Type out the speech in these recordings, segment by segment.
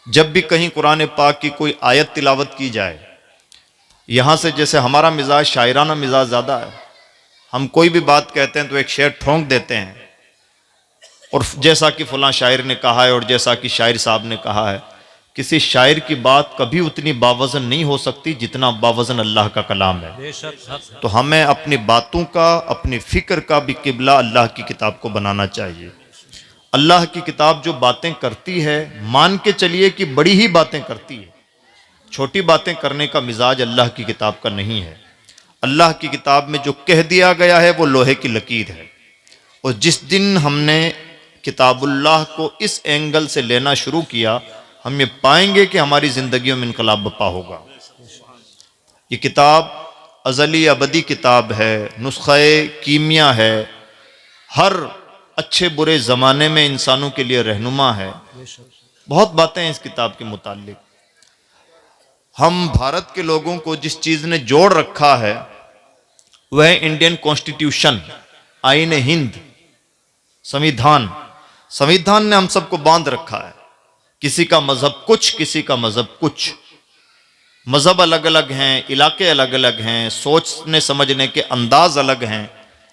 जब भी कहीं कुरान पाक की कोई आयत तिलावत की जाए, यहाँ से जैसे हमारा मिजाज शायराना मिजाज ज़्यादा है, हम कोई भी बात कहते हैं तो एक शेर ठोंक देते हैं, और जैसा कि फलां शायर ने कहा है और जैसा कि शायर साहब ने कहा है। किसी शायर की बात कभी उतनी बावजन नहीं हो सकती जितना बावजन अल्लाह का कलाम है। तो हमें अपनी बातों का, अपनी फिक्र का भी किबला अल्लाह की किताब को बनाना चाहिए। अल्लाह की किताब जो बातें करती है, मान के चलिए कि बड़ी ही बातें करती है, छोटी बातें करने का मिजाज अल्लाह की किताब का नहीं है। अल्लाह की किताब में जो कह दिया गया है वो लोहे की लकीर है, और जिस दिन हमने किताबुल्लाह को इस एंगल से लेना शुरू किया, हम ये पाएंगे कि हमारी जिंदगियों में इनकलाब बपा होगा। ये किताब अज़ली अबदी किताब है, नुस्खे कीमिया है, हर अच्छे बुरे ज़माने में इंसानों के लिए रहनुमा है। बहुत बातें हैं इस किताब के मुताल्लिक। हम भारत के लोगों को जिस चीज़ ने जोड़ रखा है वह इंडियन कॉन्स्टिट्यूशन, आईन हिंद, संविधान। संविधान ने हम सबको बांध रखा है। किसी का मजहब कुछ, किसी का मजहब कुछ, मजहब अलग अलग हैं, इलाके अलग अलग हैं, सोचने समझने के अंदाज अलग हैं,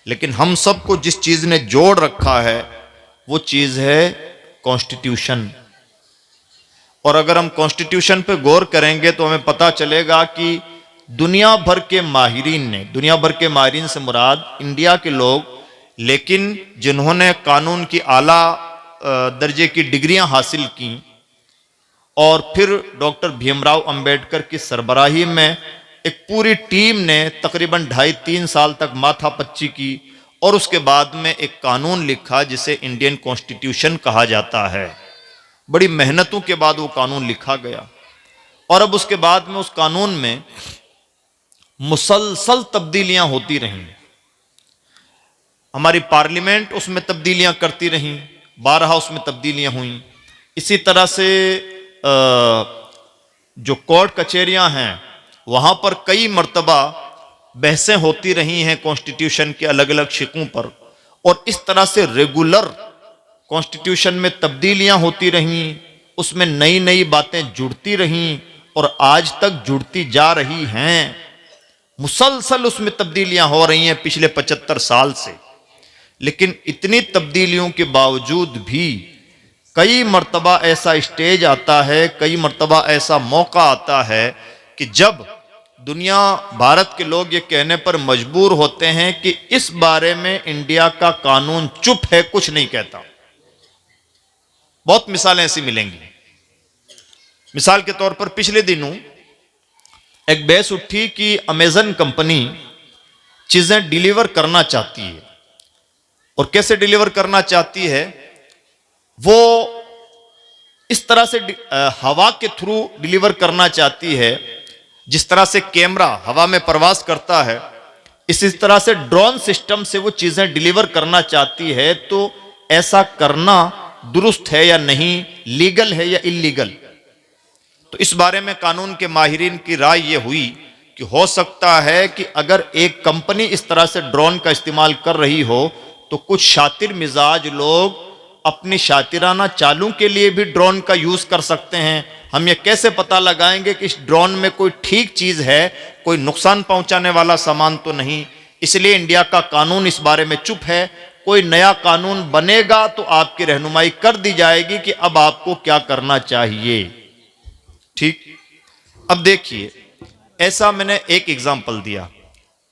लेकिन हम सबको जिस चीज़ ने जोड़ रखा है वो चीज़ है कॉन्स्टिट्यूशन। और अगर हम कॉन्स्टिट्यूशन पे गौर करेंगे तो हमें पता चलेगा कि दुनिया भर के माहिरीन ने, दुनिया भर के माहिरीन से मुराद इंडिया के लोग, लेकिन जिन्होंने कानून की आला दर्जे की डिग्रियां हासिल की, और फिर डॉक्टर भीमराव अंबेडकर की सरबराही में एक पूरी टीम ने तकरीबन 2.5-3 साल तक माथापच्ची की, और उसके बाद में एक कानून लिखा जिसे इंडियन कॉन्स्टिट्यूशन कहा जाता है। बड़ी मेहनतों के बाद वो कानून लिखा गया, और अब उसके बाद में उस कानून में मुसलसल तब्दीलियां होती रहीं। हमारी पार्लियामेंट उसमें तब्दीलियां करती रहीं, 12 उसमें तब्दीलियां हुई। इसी तरह से जो कोर्ट कचहरियां हैं वहां पर कई मर्तबा बहसें होती रही हैं कॉन्स्टिट्यूशन के अलग अलग शिकों पर, और इस तरह से रेगुलर कॉन्स्टिट्यूशन में तब्दीलियां होती रहीं, उसमें नई नई बातें जुड़ती रहीं, और आज तक जुड़ती जा रही हैं। मुसलसल उसमें तब्दीलियां हो रही हैं पिछले 75 साल से। लेकिन इतनी तब्दीलियों के बावजूद भी कई मर्तबा ऐसा स्टेज आता है, कई मर्तबा ऐसा मौका आता है कि जब दुनिया, भारत के लोग ये कहने पर मजबूर होते हैं कि इस बारे में इंडिया का कानून चुप है, कुछ नहीं कहता। बहुत मिसालें ऐसी मिलेंगी। मिसाल के तौर पर पिछले दिनों एक बहस उठी कि अमेजन कंपनी चीजें डिलीवर करना चाहती है, और कैसे डिलीवर करना चाहती है, वो इस तरह से हवा के थ्रू डिलीवर करना चाहती है जिस तरह से कैमरा हवा में प्रवास करता है, इसी तरह से ड्रोन सिस्टम से वो चीजें डिलीवर करना चाहती है। तो ऐसा करना दुरुस्त है या नहीं, लीगल है या इल्लीगल? तो इस बारे में कानून के माहिरीन की राय ये हुई कि हो सकता है कि अगर एक कंपनी इस तरह से ड्रोन का इस्तेमाल कर रही हो तो कुछ शातिर मिजाज लोग अपनी शातिराना चालों के लिए भी ड्रोन का यूज कर सकते हैं। हम ये कैसे पता लगाएंगे कि इस ड्रोन में कोई ठीक चीज है, कोई नुकसान पहुंचाने वाला सामान तो नहीं? इसलिए इंडिया का कानून इस बारे में चुप है। कोई नया कानून बनेगा तो आपकी रहनुमाई कर दी जाएगी कि अब आपको क्या करना चाहिए। ठीक, अब देखिए, ऐसा मैंने एक एग्जाम्पल दिया।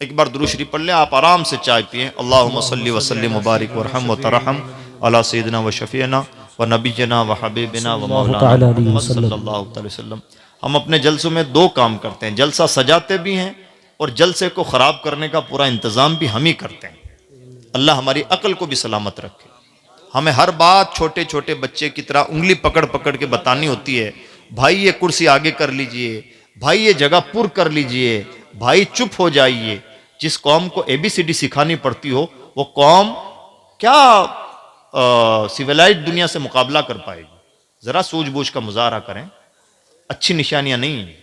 एक बार दुरूद शरीफ पढ़ ले, आप आराम से चाय पिए। अल्लाहुम्मा सल्ली व सल्लिम मुबारिक व रहम व तरहम अला सय्यिदिना व शफीना व नबीना व हबीबिना व मौलाना मुहम्मद सल्लल्लाहु अलैहि वसल्लम। हम अपने जलसों में दो काम करते हैं, जलसा सजाते भी हैं और जलसे को ख़राब करने का पूरा इंतज़ाम भी हम ही करते हैं। अल्लाह हमारी अक्ल को भी सलामत रखे। हमें हर बात छोटे छोटे बच्चे की तरह उंगली पकड़ पकड़ के बतानी होती है। भाई ये कुर्सी आगे कर लीजिए, भाई ये जगह पुर कर लीजिए, भाई चुप हो जाइए। जिस कौम को ABCD सिखानी पड़ती हो वो कौम क्या सिविलाइज्ड दुनिया से मुकाबला कर पाएगी? जरा सूझबूझ का मुजाहरा करें, अच्छी निशानियां नहीं है।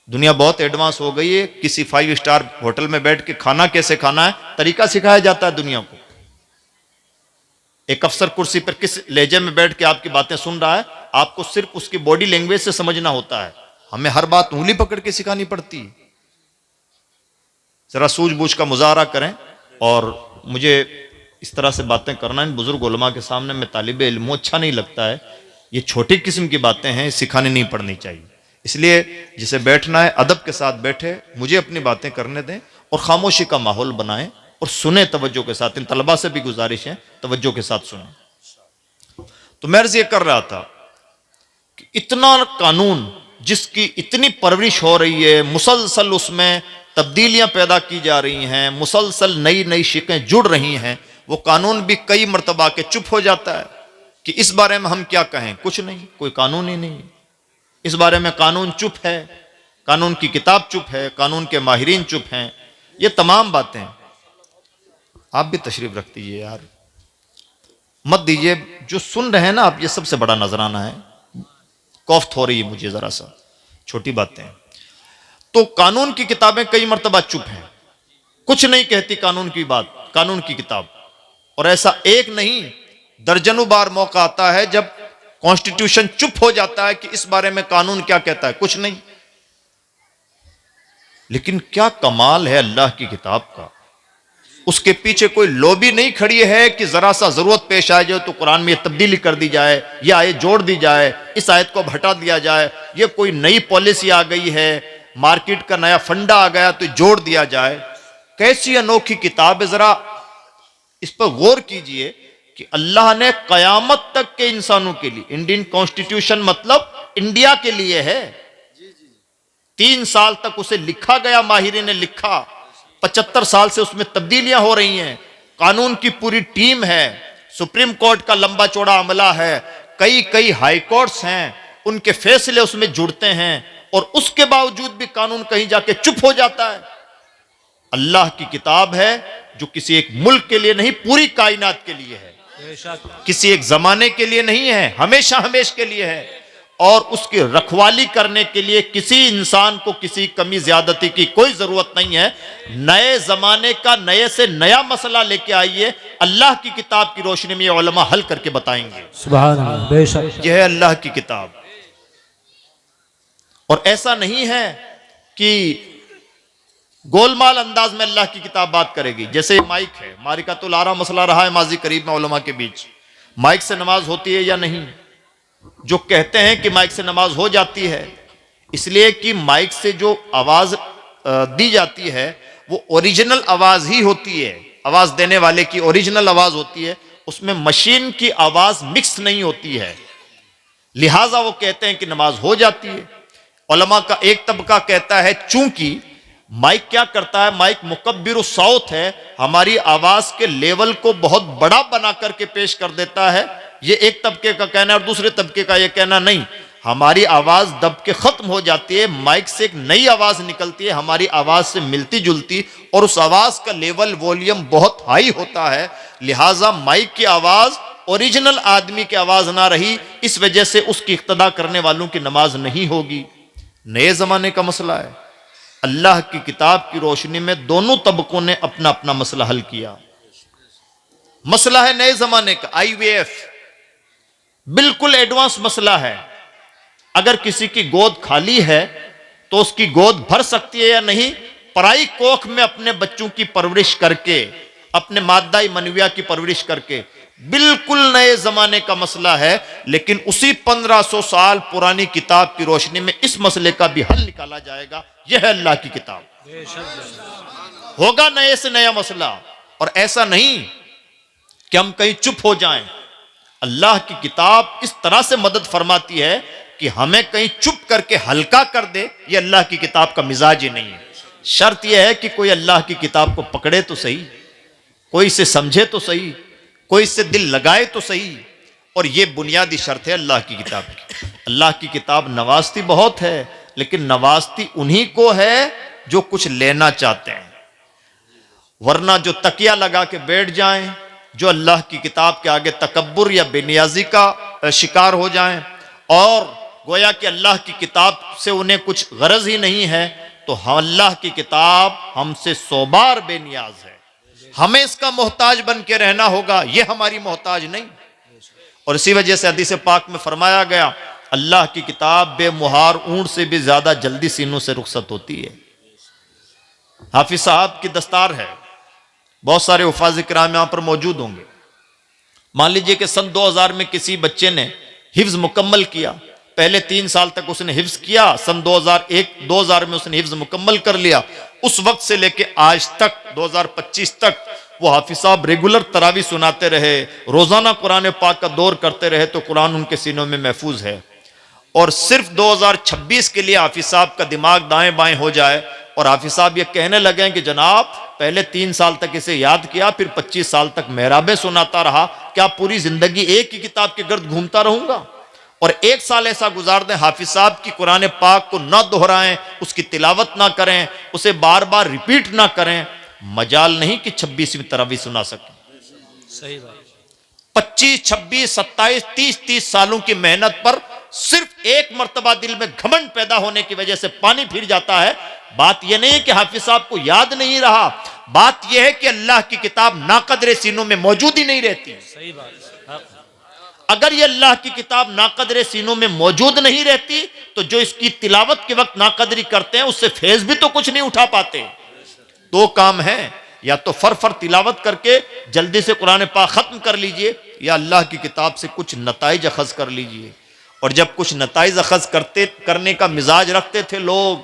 दुनिया बहुत एडवांस हो गई है। किसी 5 स्टार होटल में बैठ के खाना कैसे खाना है तरीका सिखाया जाता है दुनिया को। एक अफसर कुर्सी पर किस लहजे में बैठ के आपकी बातें सुन रहा है आपको सिर्फ उसकी बॉडी लैंग्वेज से समझना होता है। हमें हर बात उंगली पकड़ के सिखानी पड़ती है। जरा सूझबूझ का मुजाहरा करें। और मुझे इस तरह से बातें करना इन बुजुर्ग उलमा के सामने मैं तालिब इल्म हूं, अच्छा नहीं लगता है। ये छोटी किस्म की बातें हैं, सिखानी नहीं पड़नी चाहिए। इसलिए जिसे बैठना है अदब के साथ बैठे, मुझे अपनी बातें करने दें और खामोशी का माहौल बनाएं और सुने तवज्जो के साथ। इन तलबा से भी गुजारिश है तवज्जो के साथ सुने। तो मैं अर्ज ये कर रहा था कि इतना कानून जिसकी इतनी परवरिश हो रही है, मुसलसल उसमें तब्दीलियां पैदा की जा रही हैं, मुसलसल नई नई शिकें जुड़ रही हैं, वो कानून भी कई मर्तबा के चुप हो जाता है कि इस बारे में हम क्या कहें। कुछ नहीं, कोई कानून ही नहीं। इस बारे में कानून चुप है, कानून की किताब चुप है, कानून के माहिरीन चुप हैं। ये तमाम बातें आप भी तशरीफ रख दीजिए यार, मत दीजिए। जो सुन रहे हैं ना आप, ये सबसे बड़ा नजराना है। कौफ्त हो रही है मुझे जरा सा, छोटी बातें। तो कानून की किताबें कई मर्तबा चुप हैं, कुछ नहीं कहती कानून की बात, कानून की किताब। और ऐसा एक नहीं, दर्जनों बार मौका आता है जब कॉन्स्टिट्यूशन चुप हो जाता है कि इस बारे में कानून क्या कहता है, कुछ नहीं। लेकिन क्या कमाल है अल्लाह की किताब का। उसके पीछे कोई लॉबी नहीं खड़ी है कि जरा सा जरूरत पेश आ जाए तो कुरान में तब्दीली कर दी जाए, यह आयत जोड़ दी जाए, इस आयत को हटा दिया जाए, यह कोई नई पॉलिसी आ गई है, मार्केट का नया फंडा आ गया तो जोड़ दिया जाए। कैसी अनोखी किताब है। जरा इस पर गौर कीजिए कि अल्लाह ने कयामत तक के इंसानों के लिए, इंडियन कॉन्स्टिट्यूशन मतलब इंडिया के लिए है। 3 साल तक उसे लिखा गया, माहिरीन ने लिखा, 75 साल से उसमें तब्दीलियां हो रही हैं, कानून की पूरी टीम है, सुप्रीम कोर्ट का लंबा चौड़ा अमला है, कई कई हाई कोर्ट्स हैं, उनके फैसले उसमें जुड़ते हैं, और उसके बावजूद भी कानून कहीं जाके चुप हो जाता है। अल्लाह की किताब है जो किसी एक मुल्क के लिए नहीं, पूरी कायनात के लिए है, किसी एक जमाने के लिए नहीं है, हमेशा हमेशा के लिए है। और उसकी रखवाली करने के लिए किसी इंसान को किसी कमी ज्यादती की कोई जरूरत नहीं है। नए जमाने का नए से नया मसला लेके आइए, अल्लाह की किताब की रोशनी में ये उलमा हल करके बताएंगे। सुभान अल्लाह, बेशक यह है अल्लाह की किताब। और ऐसा नहीं है कि गोलमाल अंदाज में अल्लाह की किताब बात करेगी। जैसे माइक है, मारिकातुल आरा मसला रहा है माजी करीब में उलमा के बीच, माइक से नमाज होती है या नहीं। जो कहते हैं कि माइक से नमाज हो जाती है, इसलिए कि माइक से जो आवाज दी जाती है वो ओरिजिनल आवाज ही होती है, आवाज देने वाले की ओरिजिनल आवाज होती है, उसमें मशीन की आवाज मिक्स नहीं होती है, लिहाजा वो कहते हैं कि नमाज हो जाती है। उलमा का एक तबका कहता है चूंकि माइक क्या करता है, माइक मुकब्बिर सौत है, हमारी आवाज के लेवल को बहुत बड़ा बना करके पेश कर देता है। ये एक तबके का कहना है, और दूसरे तबके का ये कहना नहीं, हमारी आवाज दब के खत्म हो जाती है, माइक से एक नई आवाज निकलती है हमारी आवाज से मिलती जुलती, और उस आवाज का लेवल वॉल्यूम बहुत हाई होता है। लिहाजा माइक की आवाज ओरिजिनल आदमी की आवाज ना रही, इस वजह से उसकी इक्तदा करने वालों की नमाज नहीं होगी। नए जमाने का मसला है। अल्लाह की किताब की रोशनी में दोनों तबकों ने अपना अपना मसला हल किया। मसला है नए जमाने का, IVF बिल्कुल एडवांस मसला है। अगर किसी की गोद खाली है तो उसकी गोद भर सकती है या नहीं, पराई कोख में अपने बच्चों की परवरिश करके, अपने मादाई मनविया की परवरिश करके, बिल्कुल नए जमाने का मसला है। लेकिन उसी 1500 साल पुरानी किताब की रोशनी में इस मसले का भी हल निकाला जाएगा। यह है अल्लाह की किताब। होगा नए से नया मसला, और ऐसा नहीं कि हम कहीं चुप हो जाएं। अल्लाह की किताब इस तरह से मदद फरमाती है कि हमें कहीं चुप करके हल्का कर दे, यह अल्लाह की किताब का मिजाज ही नहीं है। शर्त यह है कि कोई अल्लाह की किताब को पकड़े तो सही, कोई इसे समझे तो सही, कोई इससे दिल लगाए तो सही। और यह बुनियादी शर्त है अल्लाह की किताब की। अल्लाह की किताब नवाजती बहुत है, लेकिन नवाजती उन्हीं को है जो कुछ लेना चाहते हैं। वरना जो तकिया लगा के बैठ जाएं, जो अल्लाह की किताब के आगे तकब्बुर या बेनियाजी का शिकार हो जाएं, और गोया कि अल्लाह की किताब से उन्हें कुछ गरज ही नहीं है, तो अल्लाह की किताब हमसे 100 बार बेनियाज है। हमें इसका मोहताज बन के रहना होगा, यह हमारी मोहताज नहीं। और इसी वजह से हदीस पाक में फरमाया गया, अल्लाह की किताब बेमुहार ऊंट से भी ज्यादा जल्दी सीनों से रुखसत होती है। हाफिज साहब की दस्तार है, बहुत सारे हुफाज किराम यहां पर मौजूद होंगे। मान लीजिए कि सन 2000 में किसी बच्चे ने हिफ्ज मुकम्मल किया, पहले 3 साल तक उसने हिफ्ज किया, सन 2000 में उसने हिफ्ज मुकम्मल कर लिया। उस वक्त से लेके आज तक 2025 तक वो हाफिज साहब रेगुलर तरावी सुनाते रहे, रोजाना कुरान पाक का दौर करते रहे, तो कुरान उनके सीनों में महफूज है। और सिर्फ 2026 के लिए हाफिज साहब का दिमाग दाएं बाएं हो जाए और हाफिज साहब ये कहने लगे कि जनाब पहले 3 साल तक इसे याद किया, फिर 25 साल तक मेहराबें सुनाता रहा, क्या पूरी जिंदगी एक ही किताब के गर्द घूमता रहूंगा? और 1 साल ऐसा गुजार दें हाफिज साहब की कुरान पाक को ना दोहराएं, उसकी तिलावत ना करें, उसे बार बार रिपीट ना करें, मजाल नहीं कि 26वीं तरावी सुना सकें। सही बात। 25, 26, 27, 30 सालों की मेहनत पर सिर्फ एक मर्तबा दिल में घमंड पैदा होने की वजह से पानी फिर जाता है। बात यह नहीं है कि हाफिज साहब को याद नहीं रहा, बात यह है कि अल्लाह की किताब नाकदरे सीनों में मौजूद ही नहीं रहती। सही बात। अगर ये अल्लाह की किताब नाकदरे सीनों में मौजूद नहीं रहती तो जो इसकी तिलावत के वक्त नाकदरी करते हैं उससे फैज भी तो कुछ नहीं उठा पाते। 2 काम है, या तो फर तिलावत करके जल्दी से कुरान पाक खत्म कर लीजिए, या अल्लाह की किताब से कुछ नताइज अखज कर लीजिए। और जब कुछ नताइज अखज करने का मिजाज रखते थे लोग,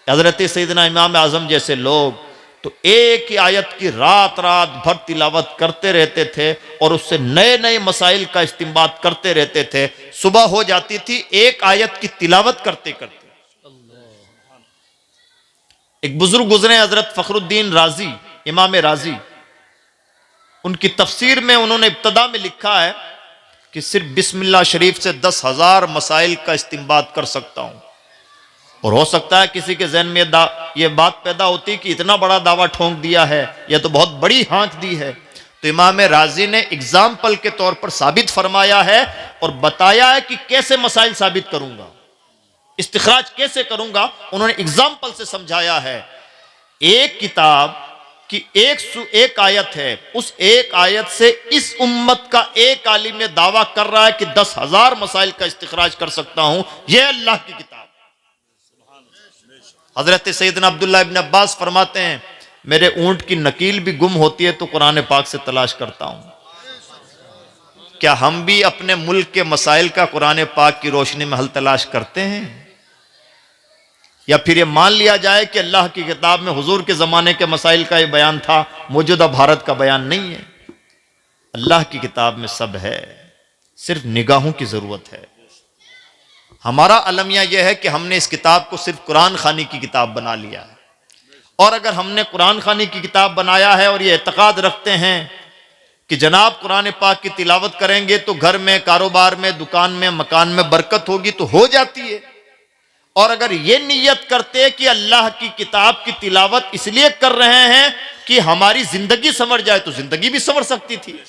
हजरत सैयदना इमाम आजम जैसे लोग, तो एक ही आयत की रात भर तिलावत करते रहते थे और उससे नए नए मसाइल का इस्तिंबात करते रहते थे। सुबह हो जाती थी एक आयत की तिलावत करते करते। एक बुजुर्ग गुजरे हजरत फखरुद्दीन राजी, इमाम राजी, उनकी तफसीर में उन्होंने इब्तदा में लिखा है कि सिर्फ बिस्मिल्लाह शरीफ से 10,000 मसाइल का इस्तिंबात कर सकता हूं। और हो सकता है किसी के जहन में ये बात पैदा होती कि इतना बड़ा दावा ठोंक दिया है, यह तो बहुत बड़ी हाँक दी है। तो इमाम राजी ने एग्जाम्पल के तौर पर साबित फरमाया है और बताया है कि कैसे मसाइल साबित करूंगा, इस्तिखराज कैसे करूंगा। उन्होंने एग्जाम्पल से समझाया है। एक किताब की एक आयत है, उस एक आयत से इस उम्मत का एक आलिम में दावा कर रहा है कि 10,000 मसाइल का इस्तिखराज कर सकता हूं। यह अल्लाह की किताब। हजरत सैयदना अब्दुल्लाह इब्न अब्बास फरमाते हैं, मेरे ऊंट की नकील भी गुम होती है तो कुरान पाक से तलाश करता हूं। क्या हम भी अपने मुल्क के मसाइल का कुरान पाक की रोशनी में हल तलाश करते हैं, या फिर ये मान लिया जाए कि अल्लाह की किताब में हुजूर के ज़माने के मसाइल का ये बयान था, मौजूदा भारत का बयान नहीं है। अल्लाह की किताब में सब है, सिर्फ निगाहों की ज़रूरत है। हमारा अलमिया यह है कि हमने इस किताब को सिर्फ कुरान खानी की किताब बना लिया है। और अगर हमने कुरान खानी की किताब बनाया है और ये एतकाद रखते हैं कि जनाब कुरान पाक की तिलावत करेंगे तो घर में, कारोबार में, दुकान में, मकान में बरकत होगी, तो हो जाती है। और अगर ये नियत करते कि अल्लाह की किताब की तिलावत इसलिए कर रहे हैं कि हमारी जिंदगी संवर जाए, तो जिंदगी भी संवर सकती थी।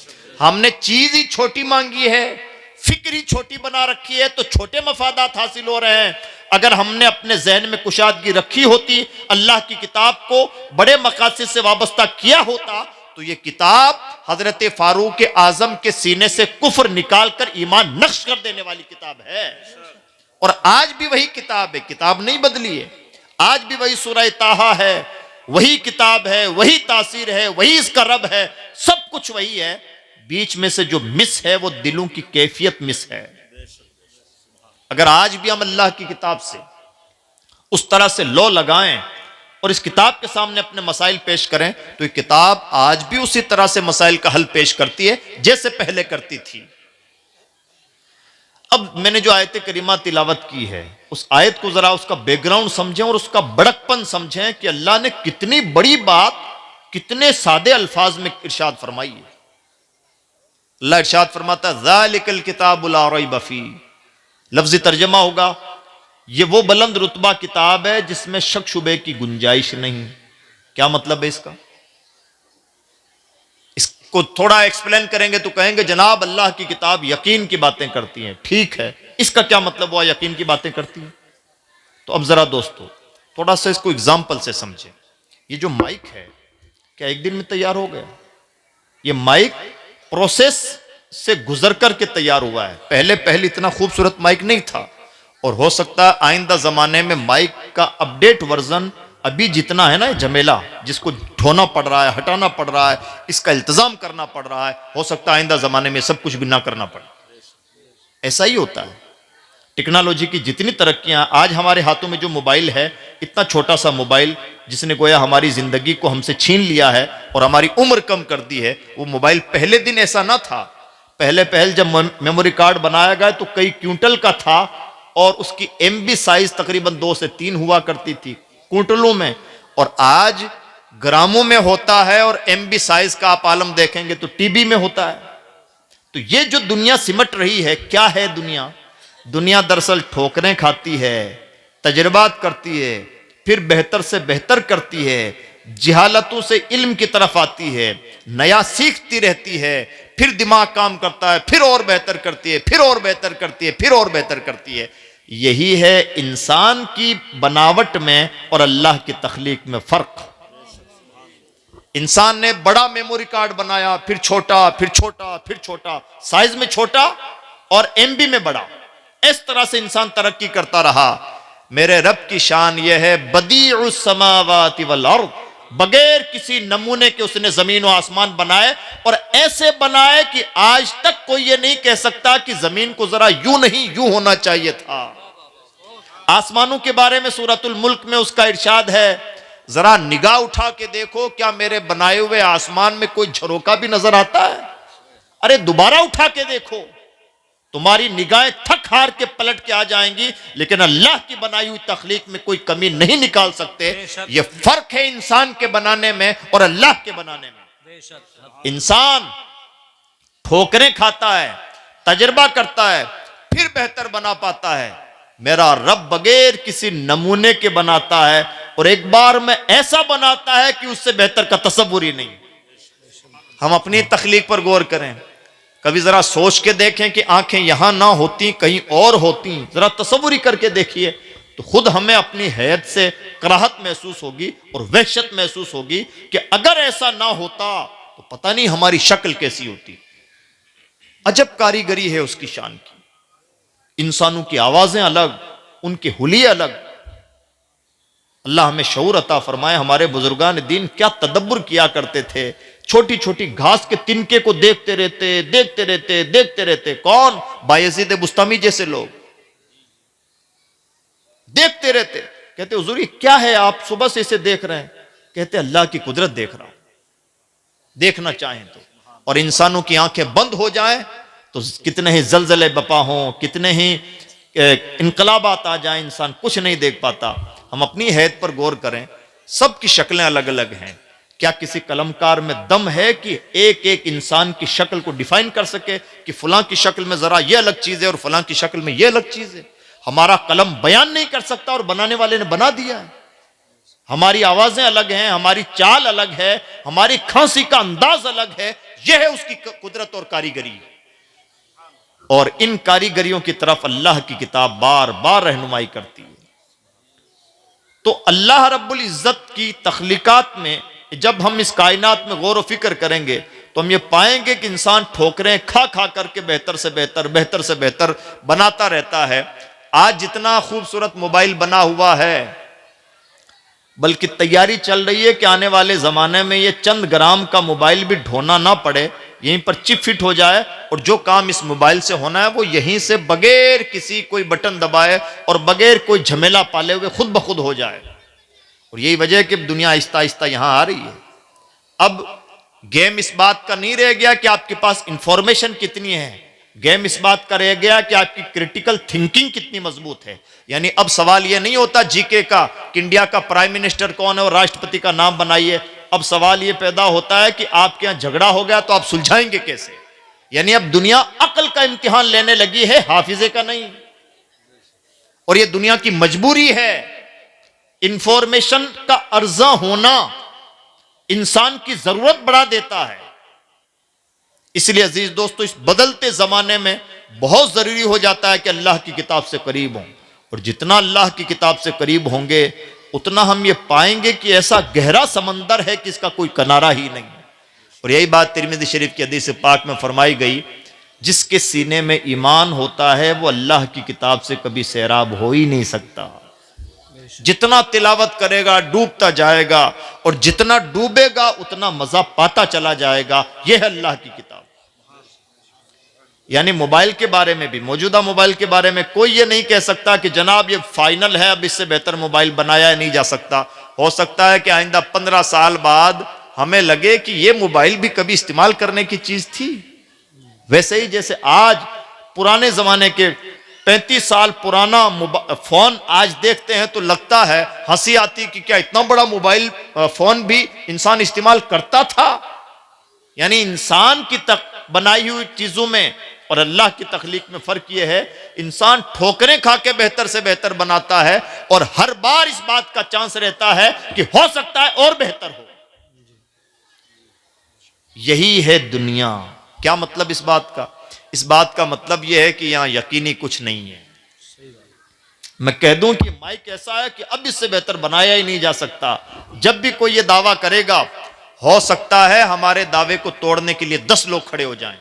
हमने चीज ही छोटी मांगी है, फिक्र ही छोटी बना रखी है, तो छोटे मफादात हासिल हो रहे हैं। अगर हमने अपने जहन में कुशादगी रखी होती, अल्लाह की किताब को बड़े मकासद से वाबस्ता किया होता, तो ये किताब हजरत फारूक आजम के सीने से कुफ्र निकाल कर ईमान नक्श कर देने वाली किताब है। और आज भी वही किताब है, किताब नहीं बदली है। आज भी वही सूरह ताहा है, वही किताब है, वही तासीर है, वही इसका रब है, सब कुछ वही है। बीच में से जो मिस है वो दिलों की कैफियत मिस है। अगर आज भी हम अल्लाह की किताब से उस तरह से लो लगाएं और इस किताब के सामने अपने मसाइल पेश करें, तो ये किताब आज भी उसी तरह से मसाइल का हल पेश करती है जैसे पहले करती थी। अब मैंने जो आयत करीमा तिलावत की है, उस आयत को जरा उसका बैकग्राउंड समझें और उसका बड़कपन समझें कि अल्लाह ने कितनी बड़ी बात कितने सादे अल्फाज में इरशाद फरमाई है। अल्लाह इरशाद फरमाता है, ज़ालिकल किताबु ला रैब फी। लफ्ज़ी तर्जमा होगा, ये वो बुलंद रुतबा किताब है जिसमें शक शुबे की गुंजाइश नहीं। क्या मतलब है इसका? इसको थोड़ा एक्सप्लेन करेंगे तो कहेंगे जनाब अल्लाह की किताब यकीन की बातें करती है। ठीक है, इसका क्या मतलब हुआ यकीन की बातें करती है? तो अब जरा दोस्तों थोड़ा सा इसको एग्जाम्पल से समझें। ये जो माइक है क्या एक दिन में तैयार हो गया? ये माइक प्रोसेस से गुजर करके तैयार हुआ है। पहले पहले इतना खूबसूरत माइक नहीं था, और हो सकता है आइंदा जमाने में माइक का अपडेट वर्जन अभी जितना है ना झमेला, जिसको ढोना पड़ रहा है, हटाना पड़ रहा है, इसका इल्तजाम करना पड़ रहा है, हो सकता है आइंदा जमाने में सब कुछ भी ना करना पड़े। ऐसा ही होता है। टेक्नोलॉजी की जितनी तरक्कियां, आज हमारे हाथों में जो मोबाइल है, इतना छोटा सा मोबाइल जिसने गोया हमारी जिंदगी को हमसे छीन लिया है और हमारी उम्र कम कर दी है, वो मोबाइल पहले दिन ऐसा ना था। पहले पहल जब मेमोरी कार्ड बनाया गया तो कई क्विंटल का था, और उसकी एमबी साइज तकरीबन 2 से 3 हुआ करती थी क्विंटलों में, और आज ग्रामों में होता है, और एमबी साइज का आप आलम देखेंगे तो टीबी में होता है। तो ये जो दुनिया सिमट रही है, क्या है दुनिया? दुनिया दरअसल ठोकरें खाती है, तजर्बात करती है, फिर बेहतर से बेहतर करती है, जिहालतों से इल्म की तरफ आती है, नया सीखती रहती है, फिर दिमाग काम करता है, फिर और बेहतर करती है, फिर और बेहतर करती है, फिर और बेहतर करती है। यही है इंसान की बनावट में और अल्लाह की तख्लीक में फर्क। इंसान ने बड़ा मेमोरी कार्ड बनाया, फिर छोटा, फिर छोटा, फिर छोटा, साइज में छोटा और एमबी में बड़ा। इस तरह से इंसान तरक्की करता रहा। मेरे रब की शान यह है, बदीउस समावाति वल अर्द, बगैर किसी नमूने के उसने जमीन और आसमान बनाए, और ऐसे बनाए कि आज तक कोई ये नहीं कह सकता कि जमीन को जरा यूं नहीं यूं होना चाहिए था। आसमानों के बारे में सूरतुल मुल्क में उसका इरशाद है, जरा निगाह उठा के देखो, क्या मेरे बनाए हुए आसमान में कोई झरोका भी नजर आता है? अरे दोबारा उठा के देखो, तुम्हारी निगाहें थक हार के पलट के आ जाएंगी, लेकिन अल्लाह की बनाई हुई तख्लीक में कोई कमी नहीं निकाल सकते। ये फर्क है इंसान के बनाने में और अल्लाह के बनाने में। इंसान ठोकरें खाता है, तजर्बा करता है, फिर बेहतर बना पाता है। मेरा रब बगैर किसी नमूने के बनाता है, और एक बार में ऐसा बनाता है कि उससे बेहतर का तसव्वुर ही नहीं। हम अपनी तख्लीक पर गौर करें, कभी जरा सोच के देखें कि आंखें यहां ना होती कहीं और होती, जरा तसव्वुर करके देखिए, तो खुद हमें अपनी हैत से कराहत महसूस होगी और वहशत महसूस होगी कि अगर ऐसा ना होता तो पता नहीं हमारी शक्ल कैसी होती। अजब कारीगरी है उसकी शान की। इंसानों की आवाजें अलग, उनके हुलिये अलग। अल्लाह हमें शऊर अता फरमाए। हमारे बुजुर्गान दीन क्या तदब्बुर किया करते थे, छोटी छोटी घास के तिनके को देखते रहते देखते रहते देखते रहते। कौन? बायजीद बुस्तामी जैसे लोग देखते रहते, कहते हुजूर ये क्या है, आप सुबह से इसे देख रहे हैं? कहते अल्लाह की कुदरत देख रहा हूं। देखना चाहें तो, और इंसानों की आंखें बंद हो जाए तो कितने ही जलजले बपा हों, कितने ही इनकलाबात आ जाए, इंसान कुछ नहीं देख पाता। हम अपनी हैत पर गौर करें, सबकी शक्लें अलग अलग हैं। क्या किसी कलमकार में दम है कि एक एक इंसान की शक्ल को डिफाइन कर सके कि फलां की शक्ल में जरा ये अलग चीज है और फलां की शक्ल में ये अलग चीज है? हमारा कलम बयान नहीं कर सकता, और बनाने वाले ने बना दिया है। हमारी आवाजें अलग हैं, हमारी चाल अलग है, हमारी खांसी का अंदाज अलग है। यह है उसकी कुदरत और कारीगरी। और इन कारीगरियों की तरफ अल्लाह की किताब बार बार रहनुमाई करती है। तो अल्लाह रब्बुल इज्जत की तख्लीकात में जब हम इस कायनात में गौर व फिक्र करेंगे तो हम ये पाएंगे कि इंसान ठोकरें खा खा करके बेहतर से बेहतर बनाता रहता है। आज जितना खूबसूरत मोबाइल बना हुआ है, बल्कि तैयारी चल रही है कि आने वाले जमाने में ये चंद ग्राम का मोबाइल भी ढोना ना पड़े, यहीं पर चिप फिट हो जाए, और जो काम इस मोबाइल से होना है वो यहीं से बगैर किसी कोई बटन दबाए और बगैर कोई झमेला पाले हुए खुद ब खुद हो जाए। और यही वजह है कि दुनिया आहिस्ता आहिस्ता यहां आ रही है। अब गेम इस बात का नहीं रह गया कि आपके पास इंफॉर्मेशन कितनी है, गेम इस बात का रह गया कि आपकी क्रिटिकल थिंकिंग कितनी मजबूत है। यानी अब सवाल यह नहीं होता जीके का कि इंडिया का प्राइम मिनिस्टर कौन है और राष्ट्रपति का नाम बनाइए। अब सवाल यह पैदा होता है कि आपके यहां झगड़ा हो गया तो आप सुलझाएंगे कैसे। यानी अब दुनिया अक्ल का इम्तिहान लेने लगी है, हाफिजे का नहीं। और यह दुनिया की मजबूरी है। इंफॉर्मेशन का अर्जा होना इंसान की जरूरत बढ़ा देता है। इसलिए अजीज दोस्तों, इस बदलते जमाने में बहुत जरूरी हो जाता है कि अल्लाह की किताब से करीब हों। और जितना अल्लाह की किताब से करीब होंगे उतना हम ये पाएंगे कि ऐसा गहरा समंदर है कि इसका कोई किनारा ही नहीं। और यही बात तिरमिज़ी शरीफ की हदीस पाक में फरमाई गई जिसके सीने में ईमान होता है वो अल्लाह की किताब से कभी सैराब हो ही नहीं सकता। जितना तिलावत करेगा डूबता जाएगा, और जितना डूबेगा उतना मजा पाता चला जाएगा। यह है अल्लाह की किताब। यानी मोबाइल के बारे में भी, मौजूदा मोबाइल के बारे में कोई ये नहीं कह सकता कि जनाब ये फाइनल है, अब इससे बेहतर मोबाइल बनाया नहीं जा सकता। हो सकता है कि आइंदा 15 साल बाद हमें लगे कि ये मोबाइल भी कभी इस्तेमाल करने की चीज थी। वैसे ही जैसे आज पुराने जमाने के 35 साल पुराना फोन आज देखते हैं तो लगता है, हंसी आती कि क्या इतना बड़ा मोबाइल फोन भी इंसान इस्तेमाल करता था। यानी इंसान की बनाई हुई चीजों में और अल्लाह की तख्लीक में फर्क यह है, इंसान ठोकरें खा के बेहतर से बेहतर बनाता है, और हर बार इस बात का चांस रहता है कि हो सकता है और बेहतर हो। यही है दुनिया। क्या मतलब इस बात का? इस बात का मतलब यह है कि यहां यकीनी कुछ नहीं है। मैं कह दूं कि माइक ऐसा है कि अब इससे बेहतर बनाया ही नहीं जा सकता। जब भी कोई यह दावा करेगा, हो सकता है हमारे दावे को तोड़ने के लिए 10 लोग खड़े हो जाएं।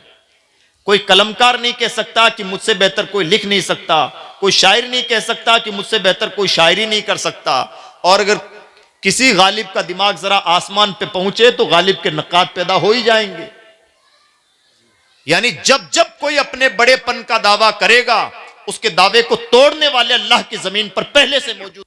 कोई कलमकार नहीं कह सकता कि मुझसे बेहतर कोई लिख नहीं सकता। कोई शायर नहीं कह सकता कि मुझसे बेहतर कोई शायरी नहीं कर सकता। और अगर किसी गालिब का दिमाग जरा आसमान पे पहुंचे तो गालिब के नकात पैदा हो ही जाएंगे। यानी जब जब कोई अपने बड़ेपन का दावा करेगा, उसके दावे को तोड़ने वाले अल्लाह की जमीन पर पहले से मौजूद।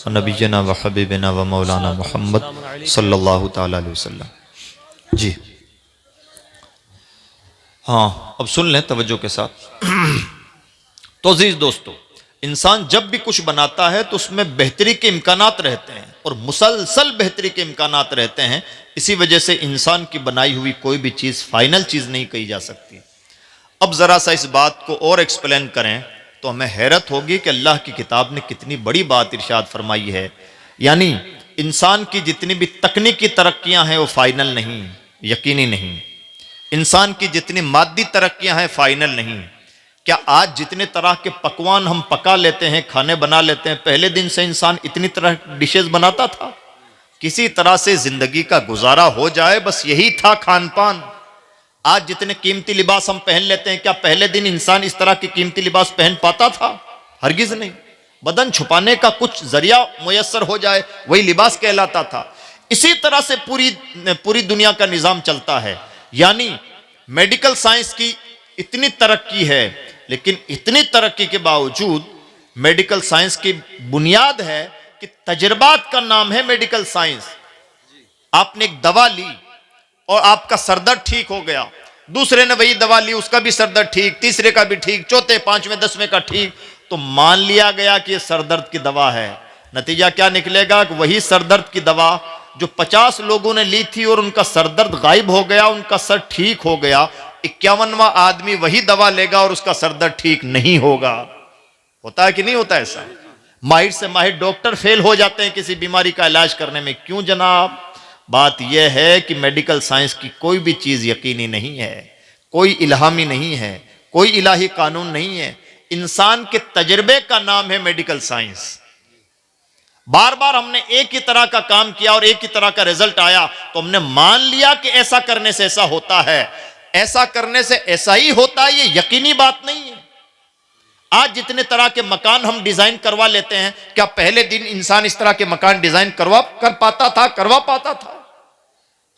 नबीना व हबीबना व मौलाना मोहम्मद सल्लल्लाहु तआला अलैहि वसल्लम। जी हाँ, अब सुन लें तवज्जो के साथ। तो अजीज दोस्तों, इंसान जब भी कुछ बनाता है तो उसमें बेहतरी के इम्कानात रहते हैं, और मुसलसल बेहतरी के इम्कानात रहते हैं। इसी वजह से इंसान की बनाई हुई कोई भी चीज़ फाइनल चीज़ नहीं कही जा सकती। अब ज़रा सा इस बात को और एक्सप्लेन करें तो हमें हैरत होगी कि अल्लाह की किताब ने कितनी बड़ी बात इरशाद फरमाई है। यानी इंसान की जितनी भी तकनीकी तरक्कियां हैं वो फाइनल नहीं, यकीनी नहीं। इंसान की जितनी मादी तरक्कियां हैं फाइनल नहीं। क्या आज जितने तरह के पकवान हम पका लेते हैं, खाने बना लेते हैं, पहले दिन से इंसान इतनी तरह डिशेस बनाता था? किसी तरह से जिंदगी का गुजारा हो जाए, बस यही था खान पान। आज जितने कीमती लिबास हम पहन लेते हैं, क्या पहले दिन इंसान इस तरह के कीमती लिबास पहन पाता था? हरगिज नहीं। बदन छुपाने का कुछ जरिया मुयस्सर हो जाए वही लिबास कहलाता था। इसी तरह से पूरी दुनिया का निजाम चलता है। यानी मेडिकल साइंस की इतनी तरक्की है, लेकिन इतनी तरक्की के बावजूद मेडिकल साइंस की बुनियाद है कि तजर्बात का नाम है मेडिकल साइंस। आपने एक दवा ली और आपका सरदर्द ठीक हो गया, दूसरे ने वही दवा ली, उसका भी सरदर्द ठीक, तीसरे का भी ठीक, चौथे, पांचवें, 10वें का ठीक, तो मान लिया गया कि यह सरदर्द की दवा है। नतीजा क्या निकलेगा कि वही सरदर्द की दवा जो 50 लोगों ने ली थी और उनका सरदर्द गायब हो गया, उनका सर ठीक हो गया, 51वां आदमी वही दवा लेगा और उसका सरदर्द ठीक नहीं होगा। होता है कि नहीं होता ऐसा? माहिर से माहिर डॉक्टर फेल हो जाते हैं किसी बीमारी का इलाज करने में। क्यों जनाब? बात यह है कि मेडिकल साइंस की कोई भी चीज यकीनी नहीं है, कोई इल्हामी नहीं है, कोई इलाही कानून नहीं है। इंसान के तजर्बे का नाम है मेडिकल साइंस। बार बार हमने एक ही तरह का काम किया और एक ही तरह का रिजल्ट आया, तो हमने मान लिया कि ऐसा करने से ऐसा होता है, ऐसा करने से ऐसा ही होता है। ये यकीनी बात नहीं है। आज जितने तरह के मकान हम डिजाइन करवा लेते हैं, क्या पहले दिन इंसान इस तरह के मकान डिजाइन करवा पाता था?